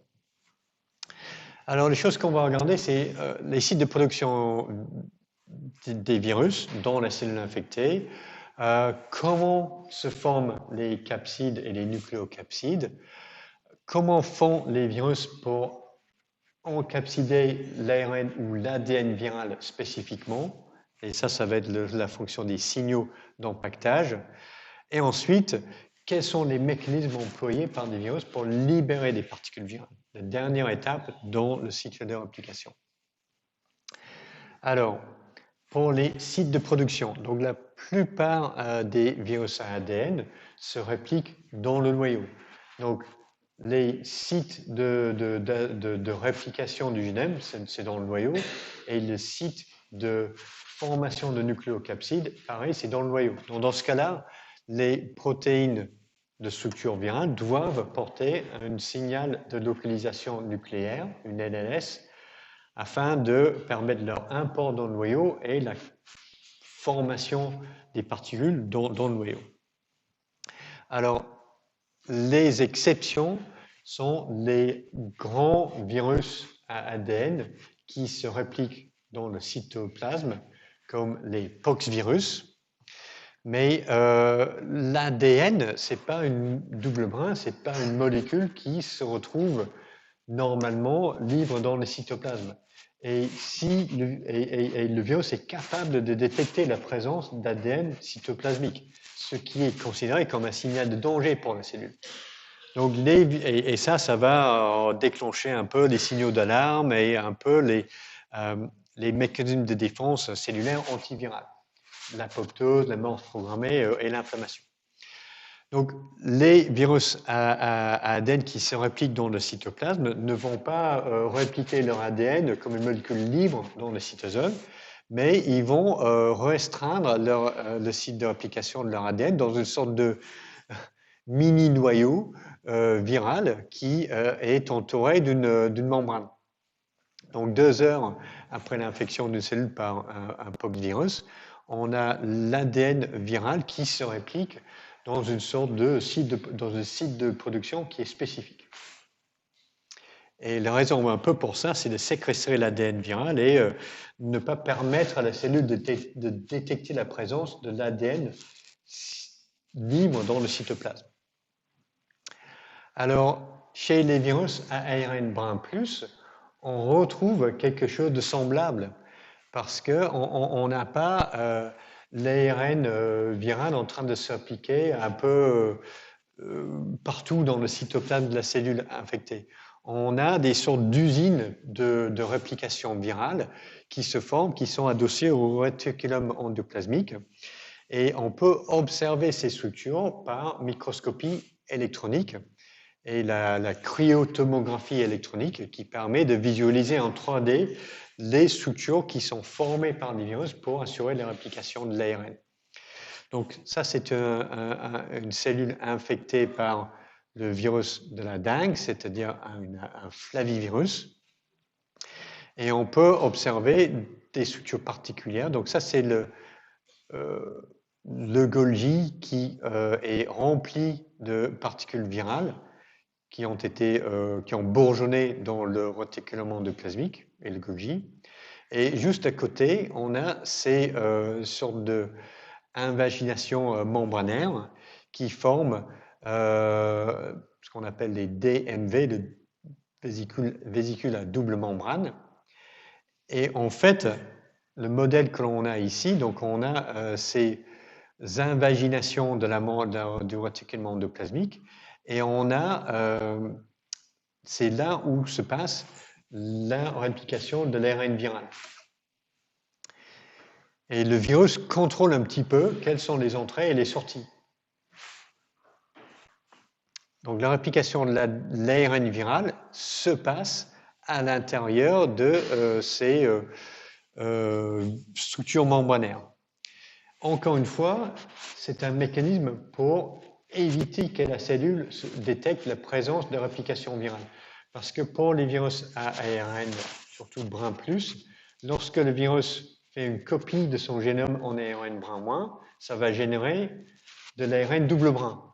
Alors, les choses qu'on va regarder, c'est les sites de production des virus dans la cellule infectée, comment se forment les capsides et les nucléocapsides, comment font les virus pour encapsider l'ARN ou l'ADN viral spécifiquement, et ça va être la fonction des signaux d'empaquetage. Et ensuite, quels sont les mécanismes employés par des virus pour libérer des particules virales? La dernière étape dans le cycle de réplication. Alors, pour les sites de production, donc la plupart des virus à ADN se répliquent dans le noyau. Donc, les sites de réplication du génome, c'est dans le noyau, et les sites de formation de nucléocapsides, pareil, c'est dans le noyau. Donc, dans ce cas-là, les protéines de structure virale doivent porter un signal de localisation nucléaire, une LLS, afin de permettre leur import dans le noyau et la formation des particules dans le noyau. Alors, les exceptions sont les grands virus à ADN qui se répliquent dans le cytoplasme, comme les poxvirus. Mais l'ADN, ce n'est pas une double brin, ce n'est pas une molécule qui se retrouve normalement libre dans le cytoplasme. Et le virus est capable de détecter la présence d'ADN cytoplasmique, ce qui est considéré comme un signal de danger pour la cellule. Donc et ça va déclencher un peu les signaux d'alarme et un peu les mécanismes de défense cellulaire antivirale, l'apoptose, la mort programmée et l'inflammation. Donc, les virus à ADN qui se répliquent dans le cytoplasme ne vont pas répliquer leur ADN comme une molécule libre dans le cytosol, mais ils vont restreindre le site de réplication de leur ADN dans une sorte de mini-noyau viral qui est entouré d'une membrane. Donc, 2 heures après l'infection d'une cellule par un poxvirus, on a l'ADN viral qui se réplique dans une sorte de site de production qui est spécifique. Et la raison un peu pour ça, c'est de séquestrer l'ADN viral et ne pas permettre à la cellule de détecter la présence de l'ADN libre dans le cytoplasme. Alors, chez les virus à ARN brin plus, on retrouve quelque chose de semblable parce qu'on n'a pas l'ARN viral en train de s'appliquer un peu partout dans le cytoplasme de la cellule infectée. On a des sortes d'usines de réplication virale qui se forment, qui sont adossées au réticulum endoplasmique. Et on peut observer ces structures par microscopie électronique et la cryotomographie électronique qui permet de visualiser en 3D les structures qui sont formées par des virus pour assurer la réplication de l'ARN. Donc ça, c'est une cellule infectée par le virus de la dengue, c'est-à-dire un flavivirus. Et on peut observer des structures particulières. Donc ça, c'est le Golgi qui est rempli de particules virales qui ont bourgeonné dans le réticulum endoplasmique et le Golgi. Et juste à côté, on a ces sortes d'invaginations membranaires qui forment ce qu'on appelle les DMV, de vésicules à double membrane. Et en fait, le modèle que l'on a ici, donc on a ces invaginations du réticulum endoplasmique, et on a, c'est là où se passe la réplication de l'ARN viral. Et le virus contrôle un petit peu quelles sont les entrées et les sorties. Donc la réplication de l'ARN viral se passe à l'intérieur de ces structures membranaires. Encore une fois, c'est un mécanisme pour éviter que la cellule détecte la présence de réplication virale. Parce que pour les virus à ARN, surtout brin plus, lorsque le virus fait une copie de son génome en ARN brin moins, ça va générer de l'ARN double brin.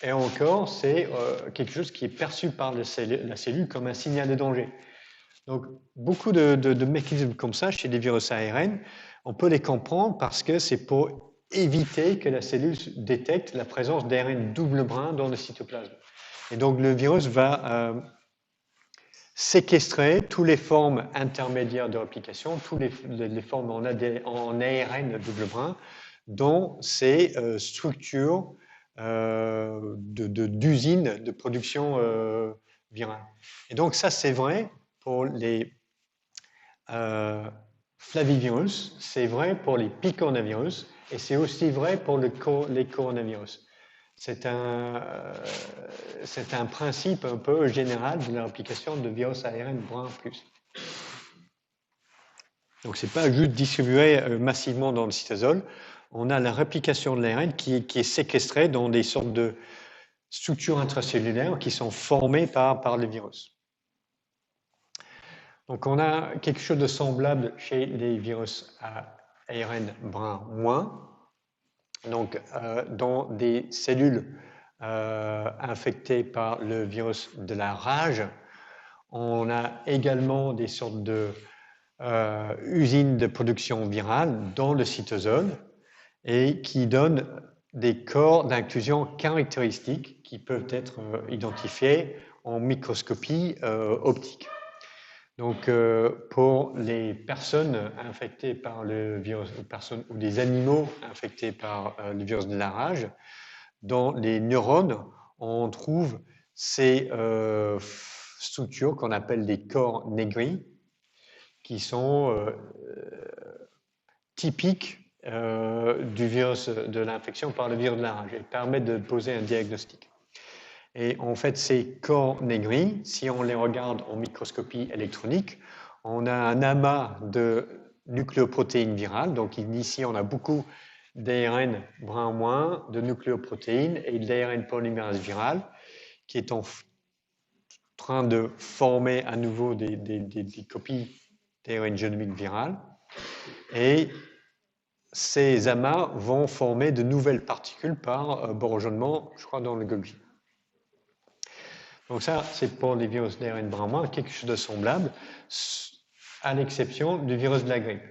Et encore, c'est quelque chose qui est perçu par la cellule comme un signal de danger. Donc, beaucoup de mécanismes comme ça chez les virus ARN, on peut les comprendre parce que c'est pour éviter que la cellule détecte la présence d'ARN double brin dans le cytoplasme. Et donc, le virus va séquestrer toutes les formes intermédiaires de réplication, toutes les formes en ARN double brin, dans ces structures d'usines de production virale. Et donc, ça, c'est vrai pour les flavivirus, c'est vrai pour les picornavirus, et c'est aussi vrai pour les coronavirus. C'est un principe un peu général de l'application de virus ARN brin plus. Donc, ce n'est pas juste distribué massivement dans le cytosol. On a la réplication de l'ARN qui est séquestrée dans des sortes de structures intracellulaires qui sont formées par le virus. Donc, on a quelque chose de semblable chez les virus à ARN brin moins. Donc, dans des cellules infectées par le virus de la rage, on a également des sortes de usines de production virale dans le cytosol et qui donnent des corps d'inclusion caractéristiques qui peuvent être identifiés en microscopie optique. Donc, pour les personnes infectées par le virus, ou des animaux infectés par le virus de la rage, dans les neurones, on trouve ces structures qu'on appelle des corps négris, qui sont typiques du virus de l'infection par le virus de la rage et permettent de poser un diagnostic. Et en fait, ces corps négris, si on les regarde en microscopie électronique, on a un amas de nucléoprotéines virales. Donc ici, on a beaucoup d'ARN brin moins, de nucléoprotéines et d'ARN polymérase virale qui est en train de former à nouveau des copies d'ARN génomique virale. Et ces amas vont former de nouvelles particules par bourgeonnement, je crois, dans le Golgi. Donc ça, c'est pour les virus d'ARN brin moins, quelque chose de semblable, à l'exception du virus de la grippe,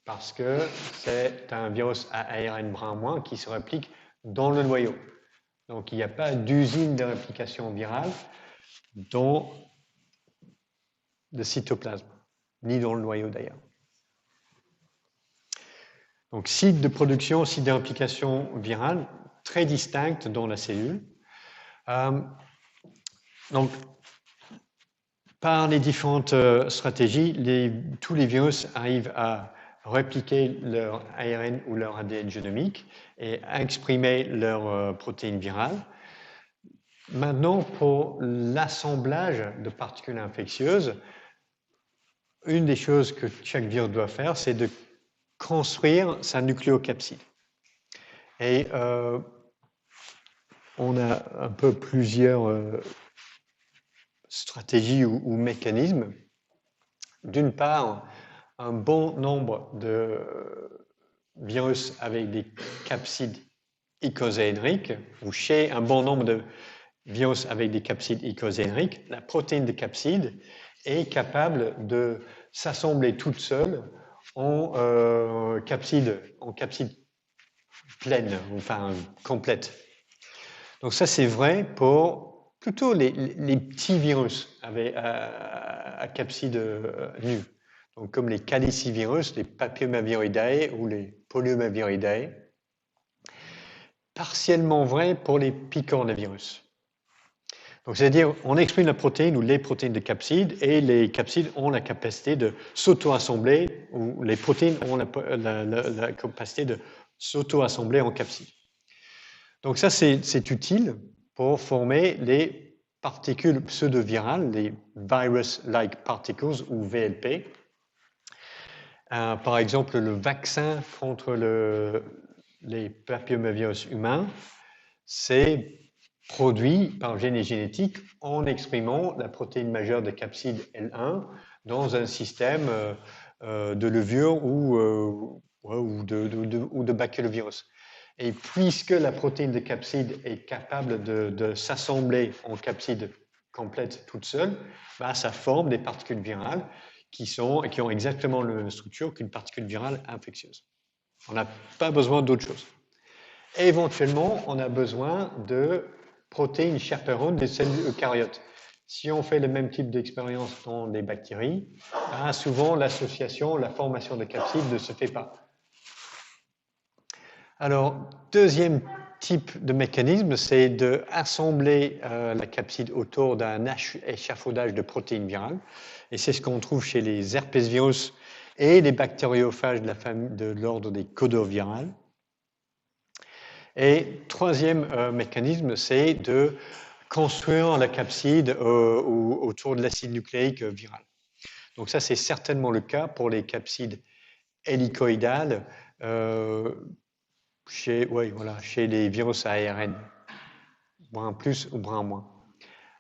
parce que c'est un virus à ARN brin moins qui se réplique dans le noyau. Donc il n'y a pas d'usine de réplication virale dans le cytoplasme, ni dans le noyau d'ailleurs. Donc site de production, site de réplication virale, très distincte dans la cellule. Donc, par les différentes stratégies, tous les virus arrivent à répliquer leur ARN ou leur ADN génomique et à exprimer leur protéine virale. Maintenant, pour l'assemblage de particules infectieuses, une des choses que chaque virus doit faire, c'est de construire sa nucléocapside. Et on a un peu plusieurs stratégies ou mécanismes. D'une part, un bon nombre de virus avec des capsides icosahédriques, ou chez un bon nombre de virus avec des capsides icosahédriques, la protéine de capside est capable de s'assembler toute seule en capside pleine, enfin complète. Donc ça, c'est vrai pour plutôt les petits virus à capside nue, donc comme les calicivirus, les papillomaviroidae ou les poliomaviridae. Partiellement vrai pour les picornavirus. Donc c'est-à-dire, on exprime la protéine ou les protéines de capside et les capsides ont la capacité de s'auto-assembler, ou les protéines ont la capacité de s'auto-assembler en capside. Donc ça, c'est utile pour former les particules pseudo-virales, les virus-like particles ou VLP. Par exemple, le vaccin contre les papillomavirus humains, c'est produit par génie génétique en exprimant la protéine majeure de capside L1 dans un système de levure ou de baculovirus. Et puisque la protéine de capside est capable de s'assembler en capside complète toute seule, bah, ça forme des particules virales qui ont exactement la même structure qu'une particule virale infectieuse. On n'a pas besoin d'autre chose. Et éventuellement, on a besoin de protéines chaperones des cellules eucaryotes. Si on fait le même type d'expérience dans les bactéries, ben souvent l'association, la formation de capsides ne se fait pas. Alors, deuxième type de mécanisme, c'est d'assembler la capside autour d'un échafaudage de protéines virales. Et c'est ce qu'on trouve chez les herpesvirus et les bactériophages de l'ordre des codeurs virales. Et troisième mécanisme, c'est de construire la capside autour de l'acide nucléique viral. Donc ça, c'est certainement le cas pour les capsides hélicoïdales chez les virus à ARN, brin plus ou brin moins.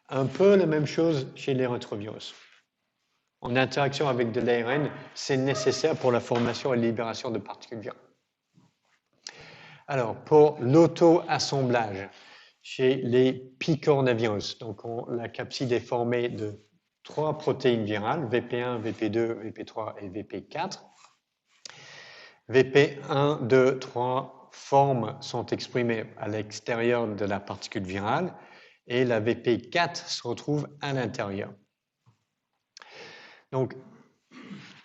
Un peu la même chose chez les rétrovirus. En interaction avec de l'ARN, c'est nécessaire pour la formation et la libération de particules virales. Alors, pour l'auto-assemblage, chez les picornavirus, donc la capside est formée de 3 protéines virales, VP1, VP2, VP3 et VP4. VP1, 2, 3 formes sont exprimées à l'extérieur de la particule virale et la VP4 se retrouve à l'intérieur. Donc,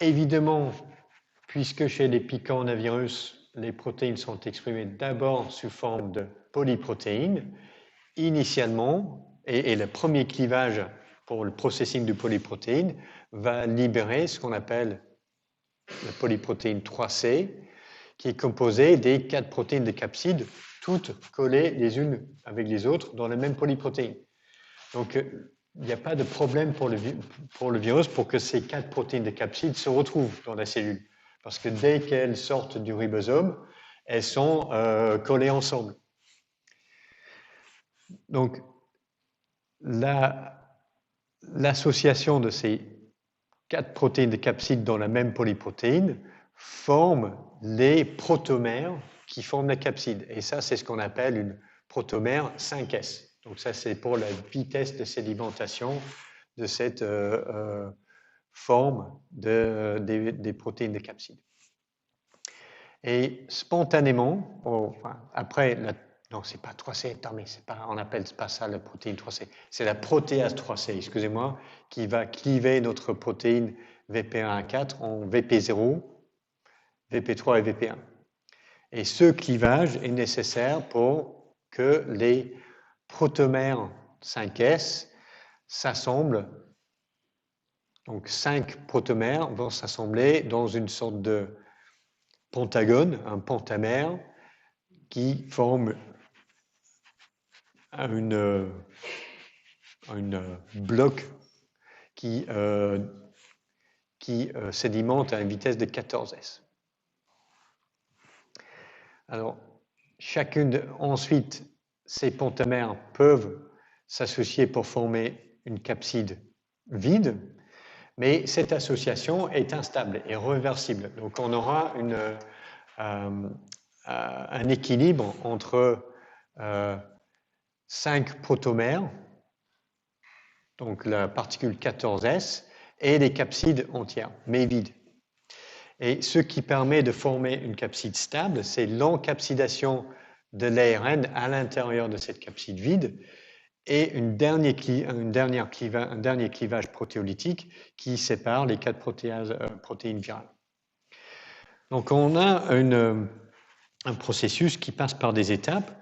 évidemment, puisque chez les picornavirus, les protéines sont exprimées d'abord sous forme de polyprotéines, initialement, et le premier clivage pour le processing de polyprotéines va libérer ce qu'on appelle la polyprotéine 3C, qui est composée des 4 protéines de capside, toutes collées les unes avec les autres dans la même polyprotéine. Donc, il n'y a pas de problème pour le virus pour que ces 4 protéines de capside se retrouvent dans la cellule. Parce que dès qu'elles sortent du ribosome, elles sont collées ensemble. Donc, l'association de ces 4 protéines de capside dans la même polyprotéine forme les protomères qui forment la capside. Et ça, c'est ce qu'on appelle une protomère 5S. Donc ça, c'est pour la vitesse de sédimentation de cette forme des protéines de capside. Et spontanément, après, non, c'est pas 3C, mais on n'appelle pas ça la protéine 3C, c'est la protéase 3C, excusez-moi, qui va cliver notre protéine VP1-4 en VP0, VP3 et VP1. Et ce clivage est nécessaire pour que les protomères 5S s'assemblent. Donc 5 protomères vont s'assembler dans une sorte de pentagone, un pentamère, qui forme un bloc qui sédimente à une vitesse de 14S. Alors, ensuite, ces pentamères peuvent s'associer pour former une capside vide, mais cette association est instable et réversible. Donc, on aura un équilibre entre 5 protomères, donc la particule 14S, et les capsides entières, mais vides. Et ce qui permet de former une capside stable, c'est l'encapsidation de l'ARN à l'intérieur de cette capside vide et un dernier clivage protéolytique qui sépare les 4 protéines virales. Donc on a un processus qui passe par des étapes.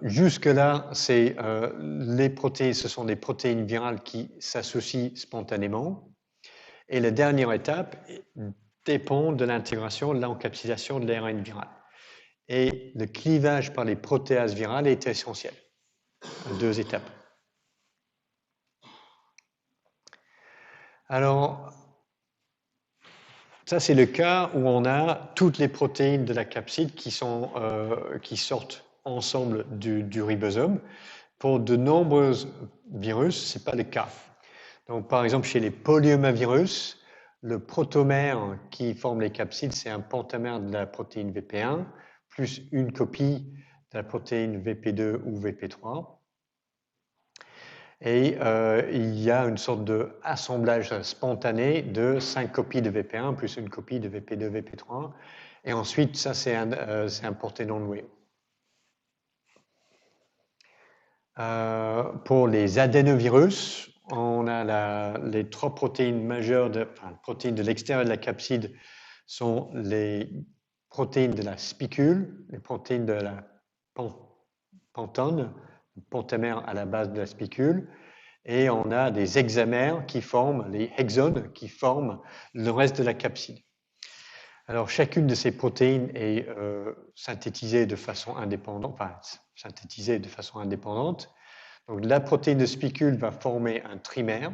Jusque-là, les protéines, ce sont des protéines virales qui s'associent spontanément. Et la dernière étape dépend de l'intégration, de l'encapsidation de l'ARN viral. Et le clivage par les protéases virales est essentiel. 2 étapes. Alors, ça c'est le cas où on a toutes les protéines de la capside qui sortent ensemble du ribosome. Pour de nombreux virus, ce n'est pas le cas. Donc, par exemple, chez les polyomavirus, le protomère qui forme les capsides, c'est un pentamère de la protéine VP1 plus une copie de la protéine VP2 ou VP3. Et il y a une sorte d'assemblage spontané de 5 copies de VP1 plus une copie de VP2, VP3. Et ensuite, ça, c'est importé dans le noyau. Pour les adénovirus, on a les 3 protéines majeures, les protéines de l'extérieur de la capside sont les protéines de la spicule, les protéines de la pentone, pentamère à la base de la spicule, et on a des hexamères qui forment, les hexones qui forment le reste de la capside. Alors chacune de ces protéines est synthétisée de façon indépendante, Donc la protéine de spicule va former un trimère,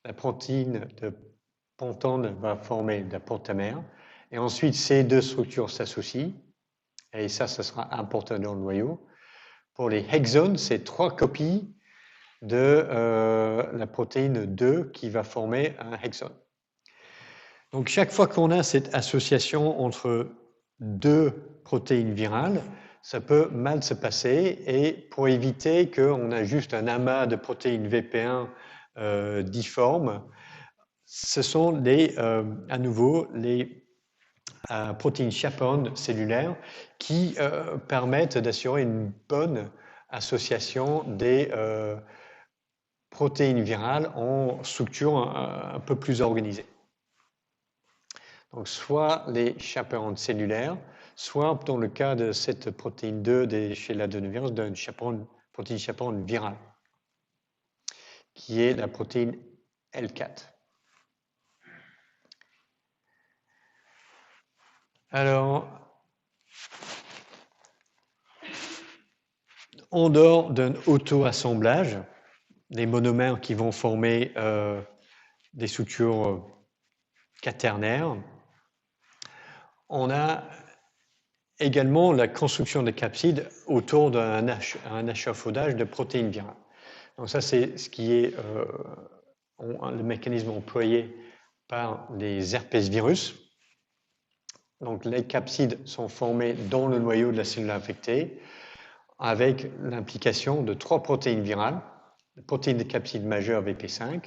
la protéine de pentone va former la pentamère, et ensuite ces deux structures s'associent, et ça sera important dans le noyau. Pour les hexones, c'est 3 copies de la protéine 2 qui va former un hexone. Donc chaque fois qu'on a cette association entre 2 protéines virales, ça peut mal se passer, et pour éviter qu'on a juste un amas de protéines VP1 difformes, ce sont à nouveau les protéines chaperones cellulaires qui permettent d'assurer une bonne association des protéines virales en structure un peu plus organisée. Donc soit les chaperones cellulaires, soit dans le cas de cette protéine 2 chez l'adénovirus, d'une protéine chaperone virale, qui est la protéine L4. Alors, en dehors d'un auto-assemblage, des monomères qui vont former des structures quaternaires, on a également la construction de capsides autour d'un achafaudage de protéines virales. Donc ça, c'est ce qui est le mécanisme employé par les herpesvirus. Donc les capsides sont formés dans le noyau de la cellule infectée avec l'implication de 3 protéines virales, la protéine de capside majeure VP5,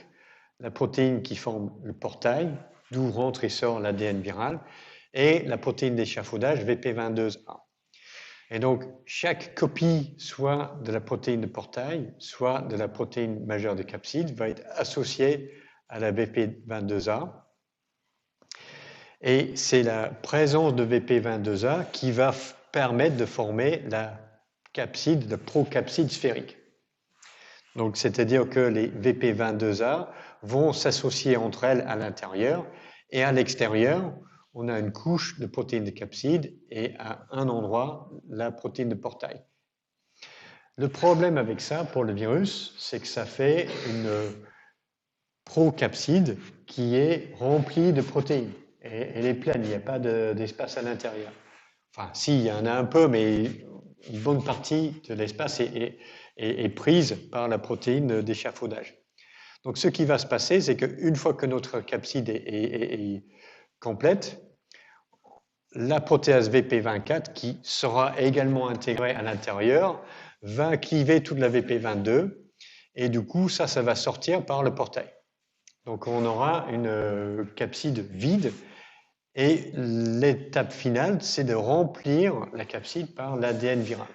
la protéine qui forme le portail, d'où rentre et sort l'ADN viral, et la protéine d'échafaudage VP22A. Et donc, chaque copie, soit de la protéine de portail, soit de la protéine majeure de capside, va être associée à la VP22A. Et c'est la présence de VP22A qui va permettre de former la capside, la procapside sphérique. Donc, c'est-à-dire que les VP22A vont s'associer entre elles à l'intérieur, et à l'extérieur, on a une couche de protéines de capside et à un endroit, la protéine de portail. Le problème avec ça, pour le virus, c'est que ça fait une procapside qui est remplie de protéines. Et elle est pleine, il n'y a pas d'espace à l'intérieur. Enfin, si, il y en a un peu, mais une bonne partie de l'espace est prise par la protéine d'échafaudage. Donc, ce qui va se passer, c'est qu'une fois que notre capside est complète, la protéase VP24, qui sera également intégrée à l'intérieur, va cliver toute la VP22, et du coup, ça va sortir par le portail. Donc, on aura une capside vide, et l'étape finale, c'est de remplir la capside par l'ADN viral.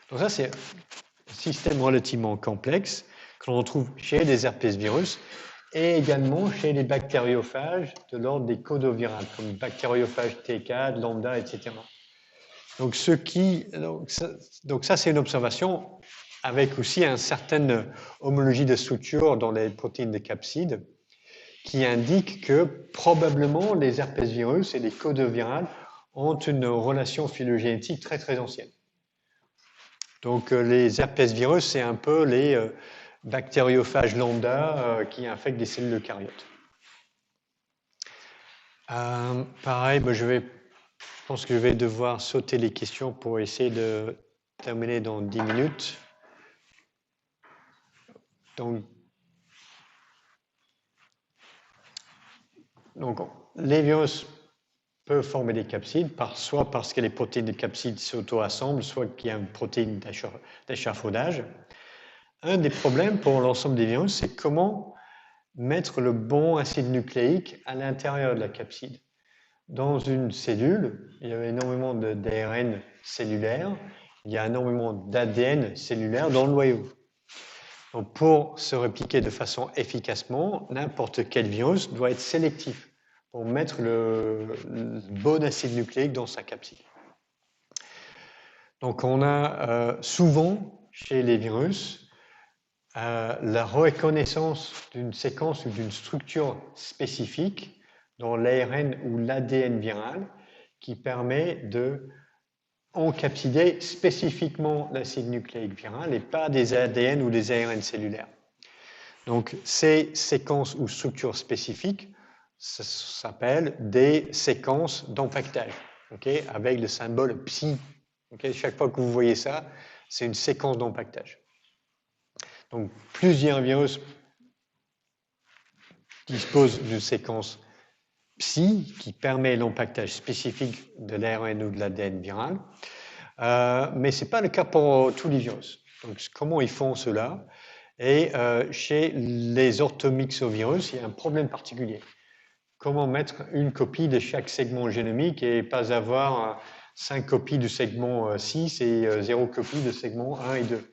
Donc ça, c'est un système relativement complexe que l'on retrouve chez les herpesvirus et également chez les bactériophages de l'ordre des codovirales, comme bactériophages T4, lambda, etc. Donc ça, c'est une observation avec aussi une certaine homologie de structure dans les protéines de capside qui indique que probablement les herpesvirus et les codovirales ont une relation phylogénétique très très ancienne. Donc les herpesvirus, c'est un peu bactériophage lambda qui infecte des cellules eucaryotes. Pareil, je pense que je vais devoir sauter les questions pour essayer de terminer dans 10 minutes. Donc les virus peuvent former des capsides, soit parce que les protéines de capsides s'auto-assemblent, soit qu'il y a une protéine d'échafaudage. Un des problèmes pour l'ensemble des virus, c'est comment mettre le bon acide nucléique à l'intérieur de la capside. Dans une cellule, il y a énormément d'ARN cellulaire, il y a énormément d'ADN cellulaire dans le noyau. Donc pour se répliquer de façon efficacement, n'importe quel virus doit être sélectif pour mettre le bon acide nucléique dans sa capside. Donc on a souvent chez les virus la reconnaissance d'une séquence ou d'une structure spécifique dans l'ARN ou l'ADN viral qui permet de encapsider spécifiquement l'acide nucléique viral et pas des ADN ou des ARN cellulaires. Donc ces séquences ou structures spécifiques, ça s'appelle des séquences d'empaquetage, avec le symbole psi. Chaque fois que vous voyez ça, c'est une séquence d'empaquetage. Donc plusieurs virus disposent d'une séquence psi qui permet l'empaquetage spécifique de l'ARN ou de l'ADN viral, mais ce n'est pas le cas pour tous les virus. Donc comment ils font cela? Et chez les orthomyxovirus, il y a un problème particulier. Comment mettre une copie de chaque segment génomique et pas avoir 5 copies du segment 6 et 0 copie de segment 1 et 2?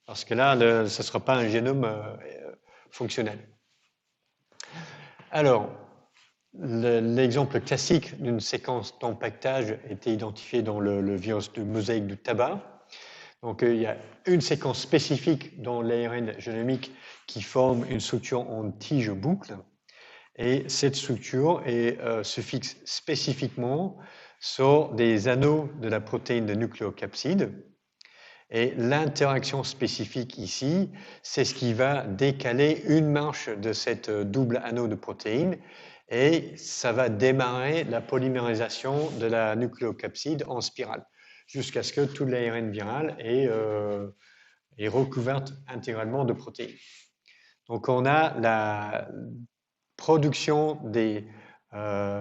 Parce que là, ce ne sera pas un génome fonctionnel. Alors, l'exemple classique d'une séquence d'empaquetage était identifié dans le virus de mosaïque du tabac. Donc, il y a une séquence spécifique dans l'ARN génomique qui forme une structure en tige boucle. Et cette structure se fixe spécifiquement sur des anneaux de la protéine de nucléocapside. Et l'interaction spécifique ici, c'est ce qui va décaler une marche de cette double anneau de protéines et ça va démarrer la polymérisation de la nucléocapside en spirale jusqu'à ce que toute l'ARN virale est recouverte intégralement de protéines. Donc on a la production des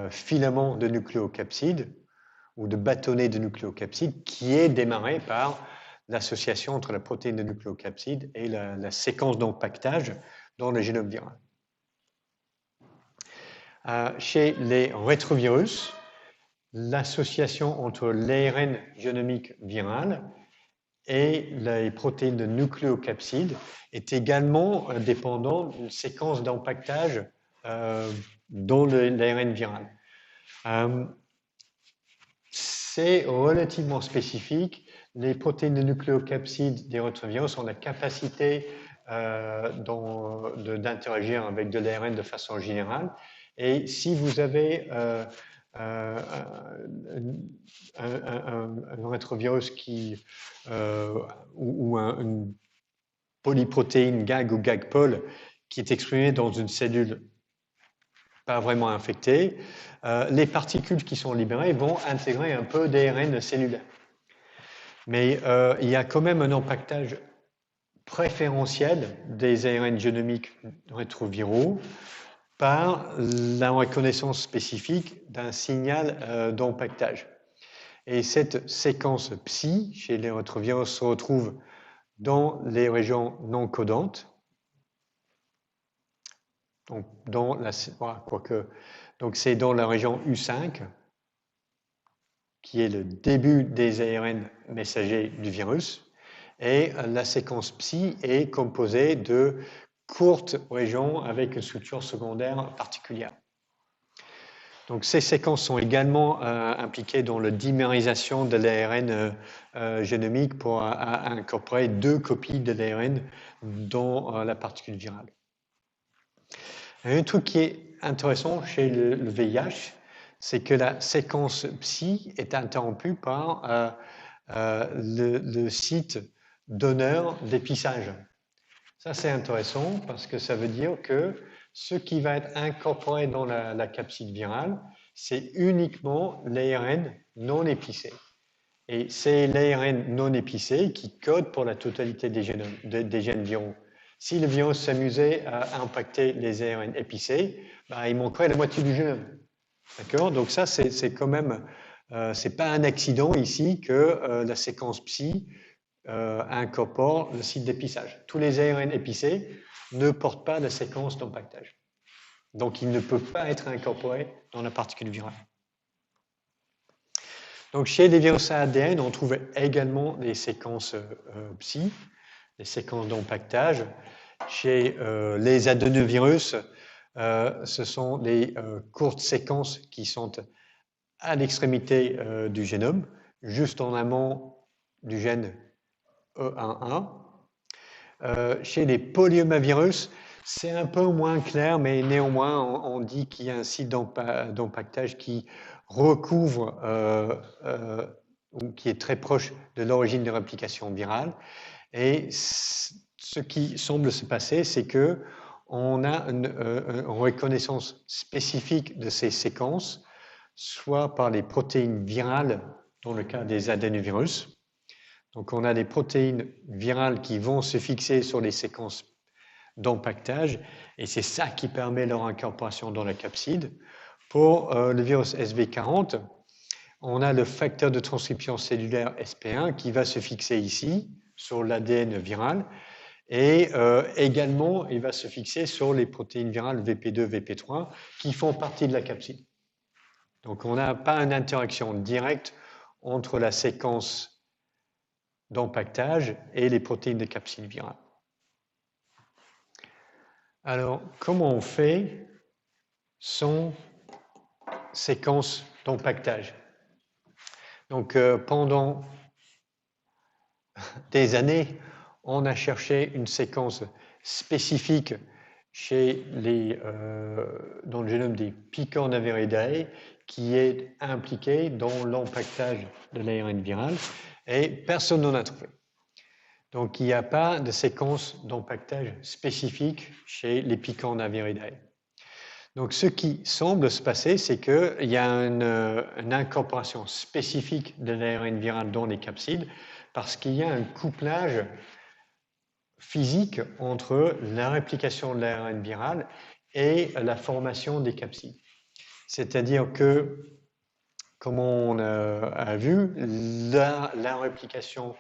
filaments de nucléocapsides ou de bâtonnets de nucléocapsides qui est démarrée par l'association entre la protéine de nucléocapside et la séquence d'empaquetage dans le génome viral. Chez les rétrovirus, l'association entre l'ARN génomique viral et les protéines de nucléocapside est également dépendante d'une séquence d'empaquetage dans l'ARN viral. C'est relativement spécifique. Les protéines de nucléocapside des rétrovirus ont la capacité d'interagir avec de l'ARN de façon générale. Et si vous avez un rétrovirus ou une polyprotéine GAG ou GAG-POL qui est exprimée dans une cellule pas vraiment infectée, les particules qui sont libérées vont intégrer un peu d'ARN cellulaire. Mais il y a quand même un empaquetage préférentiel des ARN génomiques rétroviraux par la reconnaissance spécifique d'un signal d'empaquetage. Et cette séquence psi chez les rétrovirus se retrouve dans les régions non codantes. Donc, c'est dans la région U5, qui est le début des ARN messagers du virus. Et la séquence psi est composée de courtes régions avec une structure secondaire particulière. Donc, ces séquences sont également impliquées dans la dimérisation de l'ARN génomique pour incorporer 2 copies de l'ARN dans la particule virale. Un truc qui est intéressant chez le VIH, c'est que la séquence psi est interrompue par le site donneur d'épissage. Ça, c'est intéressant parce que ça veut dire que ce qui va être incorporé dans la capside virale, c'est uniquement l'ARN non épicé. Et c'est l'ARN non épicé qui code pour la totalité des gènes viraux. Si le virus s'amusait à impacter les ARN épicés, bah, il manquerait la moitié du génome. D'accord? Donc ça, c'est quand même, c'est pas un accident ici que la séquence psi incorpore le site d'épissage. Tous les ARN épicés ne portent pas la séquence d'empaquetage. Donc, il ne peut pas être incorporé dans la particule virale. Donc, chez les virus à ADN, on trouve également des séquences psi, des séquences d'empaquetage. Chez les adénovirus, ce sont des courtes séquences qui sont à l'extrémité du génome, juste en amont du gène E11. Chez les polyomavirus, c'est un peu moins clair, mais néanmoins, on dit qu'il y a un site d'empaquetage qui recouvre, ou qui est très proche de l'origine de réplication virale. Et ce qui semble se passer, c'est que on a une reconnaissance spécifique de ces séquences, soit par les protéines virales, dans le cas des adénovirus. Donc, on a des protéines virales qui vont se fixer sur les séquences d'empaquetage, et c'est ça qui permet leur incorporation dans la capside. Pour le virus SV40, on a le facteur de transcription cellulaire SP1 qui va se fixer ici, sur l'ADN viral, et également, il va se fixer sur les protéines virales VP2, VP3, qui font partie de la capside. Donc, on n'a pas une interaction directe entre la séquence d'empaquetage et les protéines de capside virale. Alors, comment on fait sans séquence d'empaquetage? Donc, pendant des années, on a cherché une séquence spécifique chez dans le génome des Picornaviridae qui est impliquée dans l'empaquetage de l'ARN viral et personne n'en a trouvé. Donc, il n'y a pas de séquence d'empaquetage spécifique chez les Picornaviridae. Donc, ce qui semble se passer, c'est qu'il y a une incorporation spécifique de l'ARN viral dans les capsides parce qu'il y a un couplage physique entre la réplication de l'ARN viral et la formation des capsides. C'est-à-dire que, comme on a vu, la réplication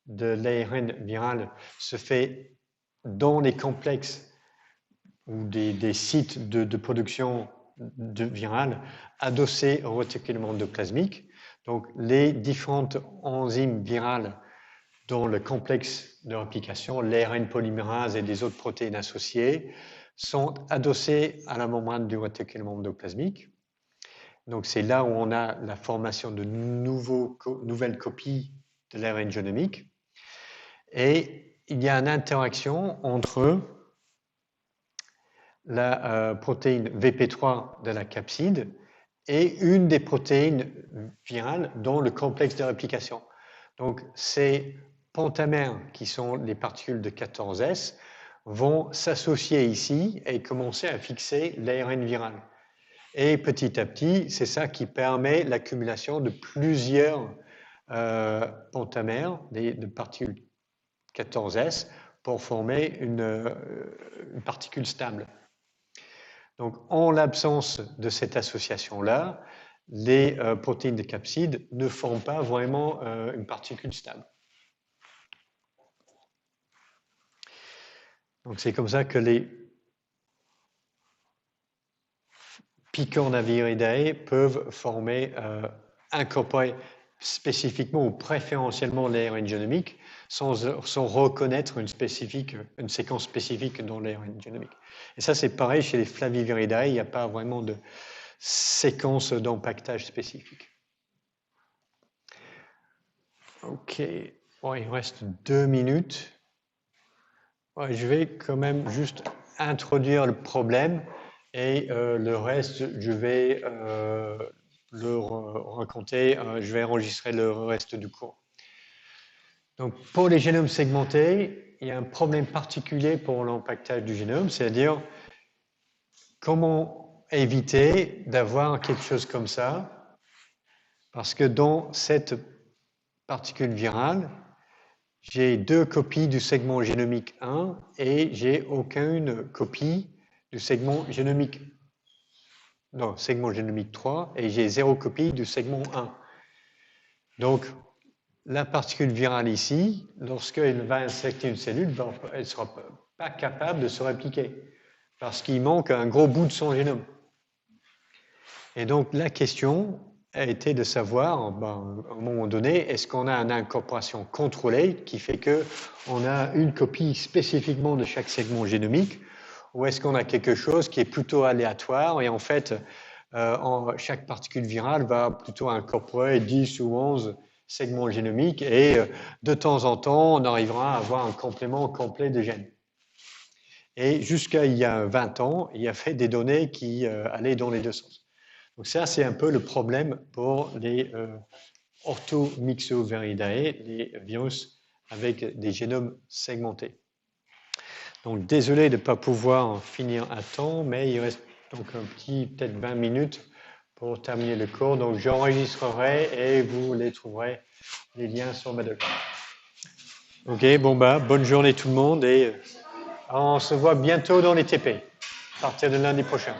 de l'ARN viral se fait dans les complexes ou des sites de production virale adossés au réticulum endoplasmique. Donc, les différentes enzymes virales dans le complexe de réplication, l'ARN polymérase et des autres protéines associées, sont adossées à la membrane du réticulum endoplasmique. Donc, c'est là où on a la formation de nouvelles copies de l'ARN génomique. Et il y a une interaction entre la protéine VP3 de la capside et une des protéines virales dans le complexe de réplication. Donc, ces pentamères, qui sont les particules de 14S, vont s'associer ici et commencer à fixer l'ARN viral. Et petit à petit, c'est ça qui permet l'accumulation de plusieurs pentamères, de particules 14S, pour former une particule stable. Donc, en l'absence de cette association-là, les protéines de capside ne forment pas vraiment une particule stable. Donc, c'est comme ça que les Picornaviridae peuvent former, incorporer spécifiquement ou préférentiellement l'ARN génomique sans reconnaître une séquence spécifique dans l'ARN génomique. Et ça, c'est pareil chez les Flaviviridae, il n'y a pas vraiment de séquence d'empaquetage spécifique. OK, bon, il reste 2 minutes. Ouais, je vais quand même juste introduire le problème et le reste, je vais le raconter, je vais enregistrer le reste du cours. Donc, pour les génomes segmentés, il y a un problème particulier pour l'empaquetage du génome, c'est-à-dire comment éviter d'avoir quelque chose comme ça, parce que dans cette particule virale, j'ai 2 copies du segment génomique 1 et j'ai aucune copie du segment génomique, segment génomique 3 et j'ai 0 copie du segment 1. Donc, la particule virale ici, lorsqu'elle va infecter une cellule, elle ne sera pas capable de se répliquer parce qu'il manque un gros bout de son génome. Et donc, la question a été de savoir, à un moment donné, est-ce qu'on a une incorporation contrôlée qui fait qu'on a une copie spécifiquement de chaque segment génomique, ou est-ce qu'on a quelque chose qui est plutôt aléatoire et en fait, chaque particule virale va plutôt incorporer 10 ou 11 segments génomiques et de temps en temps, on arrivera à avoir un complément complet de gènes. Et jusqu'à il y a 20 ans, il y avait des données qui allaient dans les deux sens. Donc ça, c'est un peu le problème pour les orthomyxoviridae, les virus avec des génomes segmentés. Donc désolé de ne pas pouvoir finir à temps, mais il reste donc un petit, peut-être 20 minutes pour terminer le cours. Donc j'enregistrerai et vous les trouverez, les liens sur ma doc. Ok, bon bonne journée tout le monde et on se voit bientôt dans les TP, à partir de lundi prochain.